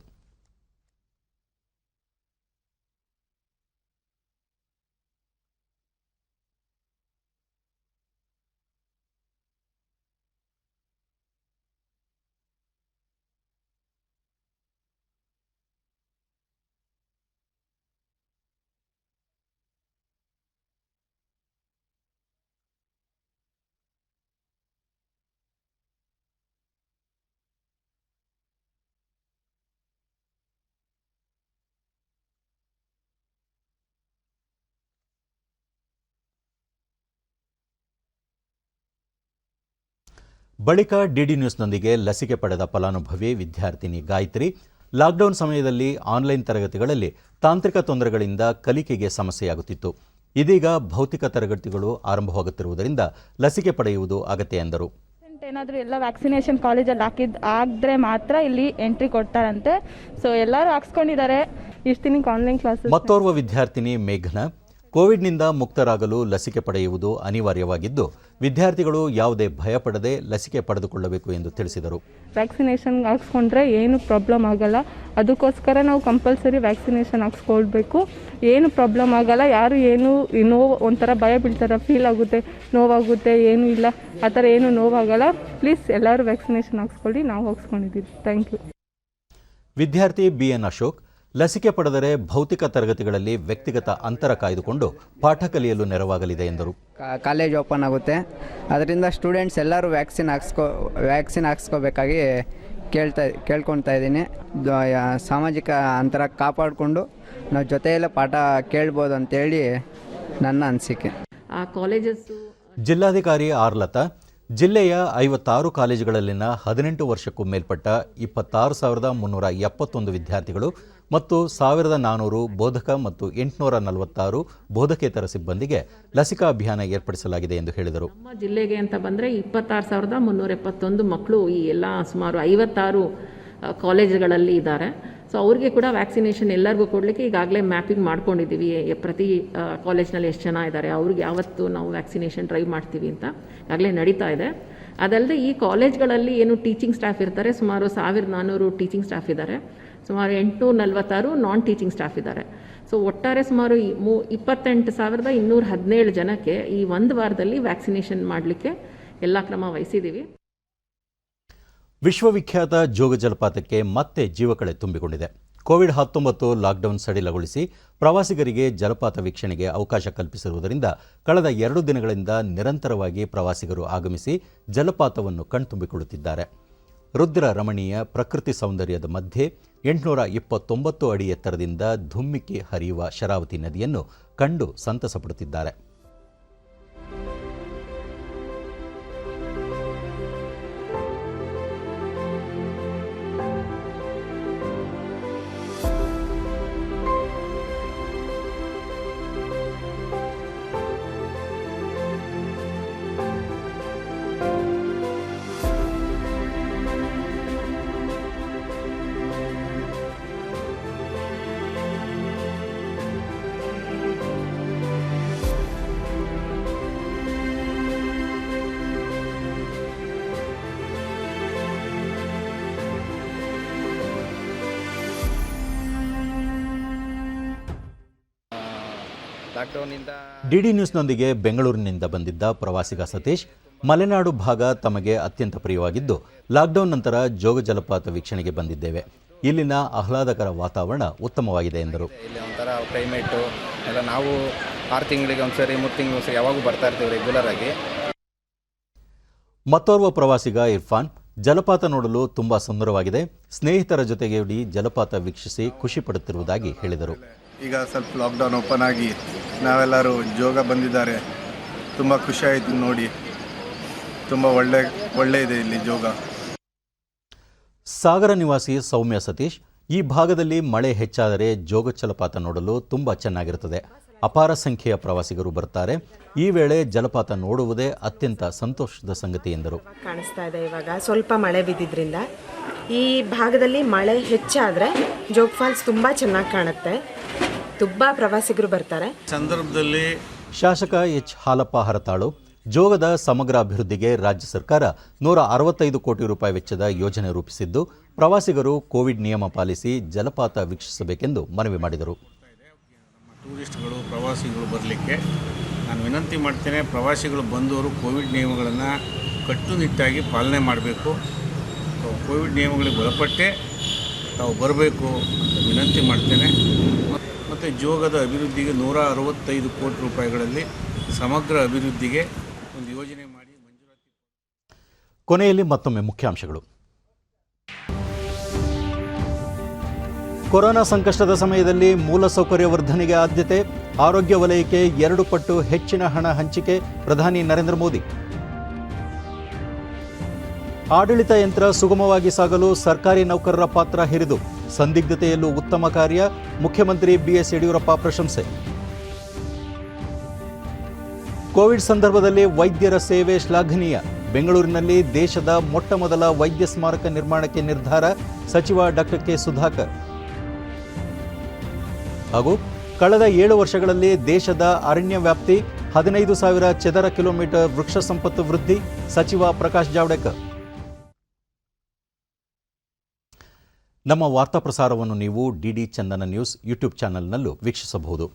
ಬಳಿಕ ಡಿಡಿ ನ್ಯೂಸ್ನೊಂದಿಗೆ ಲಸಿಕೆ ಪಡೆದ ಫಲಾನುಭವಿ ವಿದ್ಯಾರ್ಥಿನಿ ಗಾಯತ್ರಿ ಲಾಕ್ಡೌನ್ ಸಮಯದಲ್ಲಿ ಆನ್ಲೈನ್ ತರಗತಿಗಳಲ್ಲಿ ತಾಂತ್ರಿಕ ತೊಂದರೆಗಳಿಂದ ಕಲಿಕೆಗೆ ಸಮಸ್ಯೆಯಾಗುತ್ತಿತ್ತು. ಇದೀಗ ಭೌತಿಕ ತರಗತಿಗಳು ಆರಂಭವಾಗುತ್ತಿರುವುದರಿಂದ ಲಸಿಕೆ ಪಡೆಯುವುದು ಅಗತ್ಯ ಎಂದರು. ಏನಾದರೂ ಎಲ್ಲ ವ್ಯಾಕ್ಸಿನೇಷನ್ ಕಾಲೇಜಲ್ಲಿ ಆಗಿದ್ರೆ ಮಾತ್ರ ಇಲ್ಲಿ ಎಂಟ್ರಿ ಕೊಡ್ತಾರಂತೆ. ಸೊ ಎಲ್ಲರೂ ಹಾಕ್ಸ್ಕೊಂಡಿದ್ದಾರೆ. ಇಷ್ಟು ದಿನಕ್ಕೆ ಆನ್ಲೈನ್ ಕ್ಲಾಸಸ್. ಮತ್ತೋರ್ವ ವಿದ್ಯಾರ್ಥಿನಿ ಮೇಘನಾ, ಕೋವಿಡ್ನಿಂದ ಮುಕ್ತರಾಗಲು ಲಸಿಕೆ ಪಡೆಯುವುದು ಅನಿವಾರ್ಯವಾಗಿದ್ದು ವಿದ್ಯಾರ್ಥಿಗಳು ಯಾವುದೇ ಭಯಪಡದೆ ಲಸಿಕೆ ಪಡೆದುಕೊಳ್ಳಬೇಕು ಎಂದು ತಿಳಿಸಿದರು. ವ್ಯಾಕ್ಸಿನೇಷನ್ ಹಾಕ್ಸ್ಕೊಂಡ್ರೆ ಏನು ಪ್ರಾಬ್ಲಮ್ ಆಗಲ್ಲ. ಅದಕ್ಕೋಸ್ಕರ ನಾವು ಕಂಪಲ್ಸರಿ ವ್ಯಾಕ್ಸಿನೇಷನ್ ಹಾಕ್ಸ್ಕೊಳ್ಬೇಕು. ಏನು ಪ್ರಾಬ್ಲಮ್ ಆಗಲ್ಲ. ಯಾರು ಏನು ನೋವು ಒಂಥರ ಭಯ ಬೀಳ್ತಾರೆ, ಫೀಲ್ ಆಗುತ್ತೆ, ನೋವಾಗುತ್ತೆ, ಏನೂ ಇಲ್ಲ, ಆ ಥರ ಏನು ನೋವಾಗಲ್ಲ. ಪ್ಲೀಸ್ ಎಲ್ಲರೂ ವ್ಯಾಕ್ಸಿನೇಷನ್ ಹಾಕ್ಸ್ಕೊಳ್ಳಿ. ನಾವು ಹಾಕ್ಸ್ಕೊಂಡಿದ್ದೀವಿ. Thank you. ವಿದ್ಯಾರ್ಥಿ BN ಅಶೋಕ್, ಲಸಿಕೆ ಪಡೆದರೆ ಭೌತಿಕ ತರಗತಿಗಳಲ್ಲಿ ವ್ಯಕ್ತಿಗತ ಅಂತರ ಕಾಯ್ದುಕೊಂಡು ಪಾಠ ಕಲಿಯಲು ನೆರವಾಗಲಿದೆ ಎಂದರು. ಕಾಲೇಜ್ ಓಪನ್ ಆಗುತ್ತೆ, ಅದರಿಂದ ಸ್ಟೂಡೆಂಟ್ಸ್ ಎಲ್ಲರೂ ವ್ಯಾಕ್ಸಿನ್ ಹಾಕ್ಸ್ಕೋಬೇಕಾಗಿ ಕೇಳ್ಕೊತಾ ಇದ್ದೀನಿ. ಸಾಮಾಜಿಕ ಅಂತರ ಕಾಪಾಡಿಕೊಂಡು ನಾವು ಜೊತೆಯಲ್ಲೇ ಪಾಠ ಕೇಳ್ಬೋದು ಅಂತೇಳಿ ನನ್ನ ಅನಿಸಿಕೆ. ಜಿಲ್ಲಾಧಿಕಾರಿ ಆರ್ ಲತಾ, ಜಿಲ್ಲೆಯ 56 ಕಾಲೇಜುಗಳಲ್ಲಿನ 18 ವರ್ಷಕ್ಕೂ ಮೇಲ್ಪಟ್ಟ 26,371 ವಿದ್ಯಾರ್ಥಿಗಳು ಮತ್ತು 1,400 ಬೋಧಕ ಮತ್ತು 846 ಬೋಧಕೇತರ ಸಿಬ್ಬಂದಿಗೆ ಲಸಿಕಾ ಅಭಿಯಾನ ಏರ್ಪಡಿಸಲಾಗಿದೆ ಎಂದು ಹೇಳಿದರು. ನಮ್ಮ ಜಿಲ್ಲೆಗೆ ಅಂತ ಬಂದರೆ 26,371 ಮಕ್ಕಳು ಈ ಎಲ್ಲ ಸುಮಾರು 56 ಕಾಲೇಜುಗಳಲ್ಲಿ ಇದ್ದಾರೆ. ಸೊ ಅವ್ರಿಗೆ ಕೂಡ ವ್ಯಾಕ್ಸಿನೇಷನ್ ಎಲ್ಲರಿಗೂ ಕೊಡಲಿಕ್ಕೆ ಈಗಾಗಲೇ ಮ್ಯಾಪಿಂಗ್ ಮಾಡ್ಕೊಂಡಿದ್ದೀವಿ. ಪ್ರತಿ ಕಾಲೇಜ್ನಲ್ಲಿ ಎಷ್ಟು ಜನ ಇದ್ದಾರೆ, ಅವ್ರಿಗೆ ಯಾವತ್ತು ನಾವು ವ್ಯಾಕ್ಸಿನೇಷನ್ ಡ್ರೈವ್ ಮಾಡ್ತೀವಿ ಅಂತ ಈಗಾಗಲೇ ನಡೀತಾ ಇದೆ. ಅದಲ್ಲದೆ ಈ ಕಾಲೇಜ್ಗಳಲ್ಲಿ ಏನು ಟೀಚಿಂಗ್ ಸ್ಟಾಫ್ ಇರ್ತಾರೆ, ಸುಮಾರು 1,400 ಟೀಚಿಂಗ್ ಸ್ಟಾಫ್ ಇದ್ದಾರೆ, ಸುಮಾರು 846 ನಾನ್ ಟೀಚಿಂಗ್ ಸ್ಟಾಫ್ ಇದ್ದಾರೆ. ಸೊ ಒಟ್ಟಾರೆ ಸುಮಾರು 28,217 ಜನಕ್ಕೆ ಈ ಒಂದು ವಾರದಲ್ಲಿ ವ್ಯಾಕ್ಸಿನೇಷನ್ ಮಾಡಲಿಕ್ಕೆ ಎಲ್ಲ ಕ್ರಮ ವಹಿಸಿದ್ದೀವಿ. ವಿಶ್ವವಿಖ್ಯಾತ ಜೋಗ ಜಲಪಾತಕ್ಕೆ ಮತ್ತೆ ಜೀವಕಳೆ ತುಂಬಿಕೊಂಡಿದೆ. ಕೋವಿಡ್-19 ಲಾಕ್ಡೌನ್ ಸಡಿಲಗೊಳಿಸಿ ಪ್ರವಾಸಿಗರಿಗೆ ಜಲಪಾತ ವೀಕ್ಷಣೆಗೆ ಅವಕಾಶ ಕಲ್ಪಿಸಿರುವುದರಿಂದ ಕಳೆದ 2 ದಿನಗಳಿಂದ ನಿರಂತರವಾಗಿ ಪ್ರವಾಸಿಗರು ಆಗಮಿಸಿ ಜಲಪಾತವನ್ನು ಕಣ್ತುಂಬಿಕೊಳ್ಳುತ್ತಿದ್ದಾರೆ. ರುದ್ರ ರಮಣೀಯ ಪ್ರಕೃತಿ ಸೌಂದರ್ಯದ ಮಧ್ಯೆ 829 ಅಡಿ ಎತ್ತರದಿಂದ ಧುಮ್ಮಿಕ್ಕಿ ಹರಿಯುವ ಶರಾವತಿ ನದಿಯನ್ನು ಕಂಡು ಸಂತಸಪಡುತ್ತಿದ್ದಾರೆ. ಡಿಡಿ ನ್ಯೂಸ್ನೊಂದಿಗೆ ಬೆಂಗಳೂರಿನಿಂದ ಬಂದಿದ್ದ ಪ್ರವಾಸಿಗ ಸತೀಶ್, ಮಲೆನಾಡು ಭಾಗ ತಮಗೆ ಅತ್ಯಂತ ಪ್ರಿಯವಾಗಿದ್ದು ಲಾಕ್ಡೌನ್ ನಂತರ ಜೋಗ ಜಲಪಾತ ವೀಕ್ಷಣೆಗೆ ಬಂದಿದ್ದೇವೆ. ಇಲ್ಲಿನ ಆಹ್ಲಾದಕರ ವಾತಾವರಣ ಉತ್ತಮವಾಗಿದೆ ಎಂದರು. ಇಲ್ಲಿ ಒಂಥರ ಕ್ಲೈಮೇಟು ಎಲ್ಲ ನಾವು 6 ತಿಂಗಳಿಗೆ ಒಂದ್ಸರಿ 3 ತಿಂಗಳಿಗೆ ಒಂದ್ಸರಿ ಯಾವಾಗೂ ಬರ್ತಾ ಇರ್ತೀವಿ ರೆಗ್ಯುಲರ್ ಆಗಿ. ಮತ್ತೋರ್ವ ಪ್ರವಾಸಿಗ ಇರ್ಫಾನ್, ಜಲಪಾತ ನೋಡಲು ತುಂಬಾ ಸುಂದರವಾಗಿದೆ, ಸ್ನೇಹಿತರ ಜೊತೆಗೂಡಿ ಜಲಪಾತ ವೀಕ್ಷಿಸಿ ಖುಷಿ ಪಡುತ್ತಿರುವುದಾಗಿ ಹೇಳಿದರು. ಈಗ ಸ್ವಲ್ಪ ಲಾಕ್ಡೌನ್ ಓಪನ್ ಆಗಿ ನಾವೆಲ್ಲರೂ ಜೋಗ ಬಂದಿದ್ದಾರೆ, ತುಂಬ ಖುಷಿ ಆಯಿತು ನೋಡಿ, ತುಂಬ ಒಳ್ಳೆ ಇದೆ ಇಲ್ಲಿ ಜೋಗ. ಸಾಗರ ನಿವಾಸಿ ಸೌಮ್ಯ ಸತೀಶ್, ಈ ಭಾಗದಲ್ಲಿ ಮಳೆ ಹೆಚ್ಚಾದರೆ ಜೋಗ ಜಲಪಾತ ನೋಡಲು ತುಂಬ ಚೆನ್ನಾಗಿರುತ್ತದೆ. ಅಪಾರ ಸಂಖ್ಯೆಯ ಪ್ರವಾಸಿಗರು ಬರ್ತಾರೆ. ಈ ವೇಳೆ ಜಲಪಾತ ನೋಡುವುದೇ ಅತ್ಯಂತ ಸಂತೋಷದ ಸಂಗತಿ ಎಂದರು. ಕಾಣಿಸ್ತಾ ಇದೆ ಇವಾಗ ಸ್ವಲ್ಪ ಮಳೆ ಬಿದ್ದಿದ್ರಿಂದ. ಈ ಭಾಗದಲ್ಲಿ ಮಳೆ ಹೆಚ್ಚಾದರೆ ಜೋಗ ಫಾಲ್ಸ್ ತುಂಬ ಚೆನ್ನಾಗಿ ಕಾಣುತ್ತೆ, ತುಂಬ ಪ್ರವಾಸಿಗರು ಬರ್ತಾರೆ. ಸಂದರ್ಭದಲ್ಲಿ ಶಾಸಕ ಎಚ್ ಹಾಲಪ್ಪ ಹರತಾಳು, ಜೋಗದ ಸಮಗ್ರ ಅಭಿವೃದ್ಧಿಗೆ ರಾಜ್ಯ ಸರ್ಕಾರ 165 ಕೋಟಿ ರೂಪಾಯಿ ವೆಚ್ಚದ ಯೋಜನೆ ರೂಪಿಸಿದ್ದು ಪ್ರವಾಸಿಗರು ಕೋವಿಡ್ ನಿಯಮ ಪಾಲಿಸಿ ಜಲಪಾತ ವೀಕ್ಷಿಸಬೇಕೆಂದು ಮನವಿ ಮಾಡಿದರು. ಟೂರಿಸ್ಟ್ಗಳು ಪ್ರವಾಸಿಗಳು ಬರಲಿಕ್ಕೆ ನಾನು ವಿನಂತಿ ಮಾಡ್ತೇನೆ, ಪ್ರವಾಸಿಗಳು ಬಂದವರು ಕೋವಿಡ್ ನಿಯಮಗಳನ್ನು ಕಟ್ಟುನಿಟ್ಟಾಗಿ ಪಾಲನೆ ಮಾಡಬೇಕು. ಕೋವಿಡ್ ನಿಯಮಗಳಿಗೆ ಒಳಪಟ್ಟೆ ತಾವು ಬರಬೇಕು ಅಂತ ವಿನಂತಿ ಮಾಡ್ತೇನೆ. ಮತ್ತು ಜೋಗದ ಅಭಿವೃದ್ಧಿಗೆ 165 ಕೋಟಿ ರೂಪಾಯಿಗಳಲ್ಲಿ ಸಮಗ್ರ ಅಭಿವೃದ್ಧಿಗೆ ಒಂದು ಯೋಜನೆ ಮಾಡಿ ಮಂಜೂರಾತಿ. ಕೊನೆಯಲ್ಲಿ ಮತ್ತೊಮ್ಮೆ ಮುಖ್ಯಾಂಶಗಳು. ಕೊರೋನಾ ಸಂಕಷ್ಟದ ಸಮಯದಲ್ಲಿ ಮೂಲಸೌಕರ್ಯ ವರ್ಧನೆಗೆ ಆದ್ಯತೆ, ಆರೋಗ್ಯ ವಲಯಕ್ಕೆ 2 ಪಟ್ಟು ಹೆಚ್ಚಿನ ಹಣ ಹಂಚಿಕೆ, ಪ್ರಧಾನಿ ನರೇಂದ್ರ ಮೋದಿ. ಆಡಳಿತ ಯಂತ್ರ ಸುಗಮವಾಗಿ ಸಾಗಲು ಸರ್ಕಾರಿ ನೌಕರರ ಪಾತ್ರ ಹಿರಿದು, ಸಂದಿಗ್ಧತೆಯಲ್ಲೂ ಉತ್ತಮ ಕಾರ್ಯ, ಮುಖ್ಯಮಂತ್ರಿ BS ಯಡಿಯೂರಪ್ಪ ಪ್ರಶಂಸೆ. ಕೋವಿಡ್ ಸಂದರ್ಭದಲ್ಲಿ ವೈದ್ಯರ ಸೇವೆ ಶ್ಲಾಘನೀಯ, ಬೆಂಗಳೂರಿನಲ್ಲಿ ದೇಶದ ಮೊಟ್ಟಮೊದಲ ವೈದ್ಯ ಸ್ಮಾರಕ ನಿರ್ಮಾಣಕ್ಕೆ ನಿರ್ಧಾರ, ಸಚಿವ ಡಾಕ್ಟರ್ ಕೆ ಸುಧಾಕರ್. ಹಾಗೂ ಕಳೆದ 7 ವರ್ಷಗಳಲ್ಲಿ ದೇಶದ ಅರಣ್ಯ ವ್ಯಾಪ್ತಿ 15,000 ಚದರ ಕಿಲೋಮೀಟರ್ ವೃಕ್ಷ ಸಂಪತ್ತು ವೃದ್ಧಿ, ಸಚಿವ ಪ್ರಕಾಶ್ ಜಾವಡೇಕರ್. ನಮ್ಮ ವಾರ್ತಾ ಪ್ರಸಾರವನ್ನು ನೀವು ಡಿಡಿ ಚಂದನ ನ್ಯೂಸ್ ಯೂಟ್ಯೂಬ್ ಚಾನೆಲ್ನಲ್ಲೂ ವೀಕ್ಷಿಸಬಹುದು.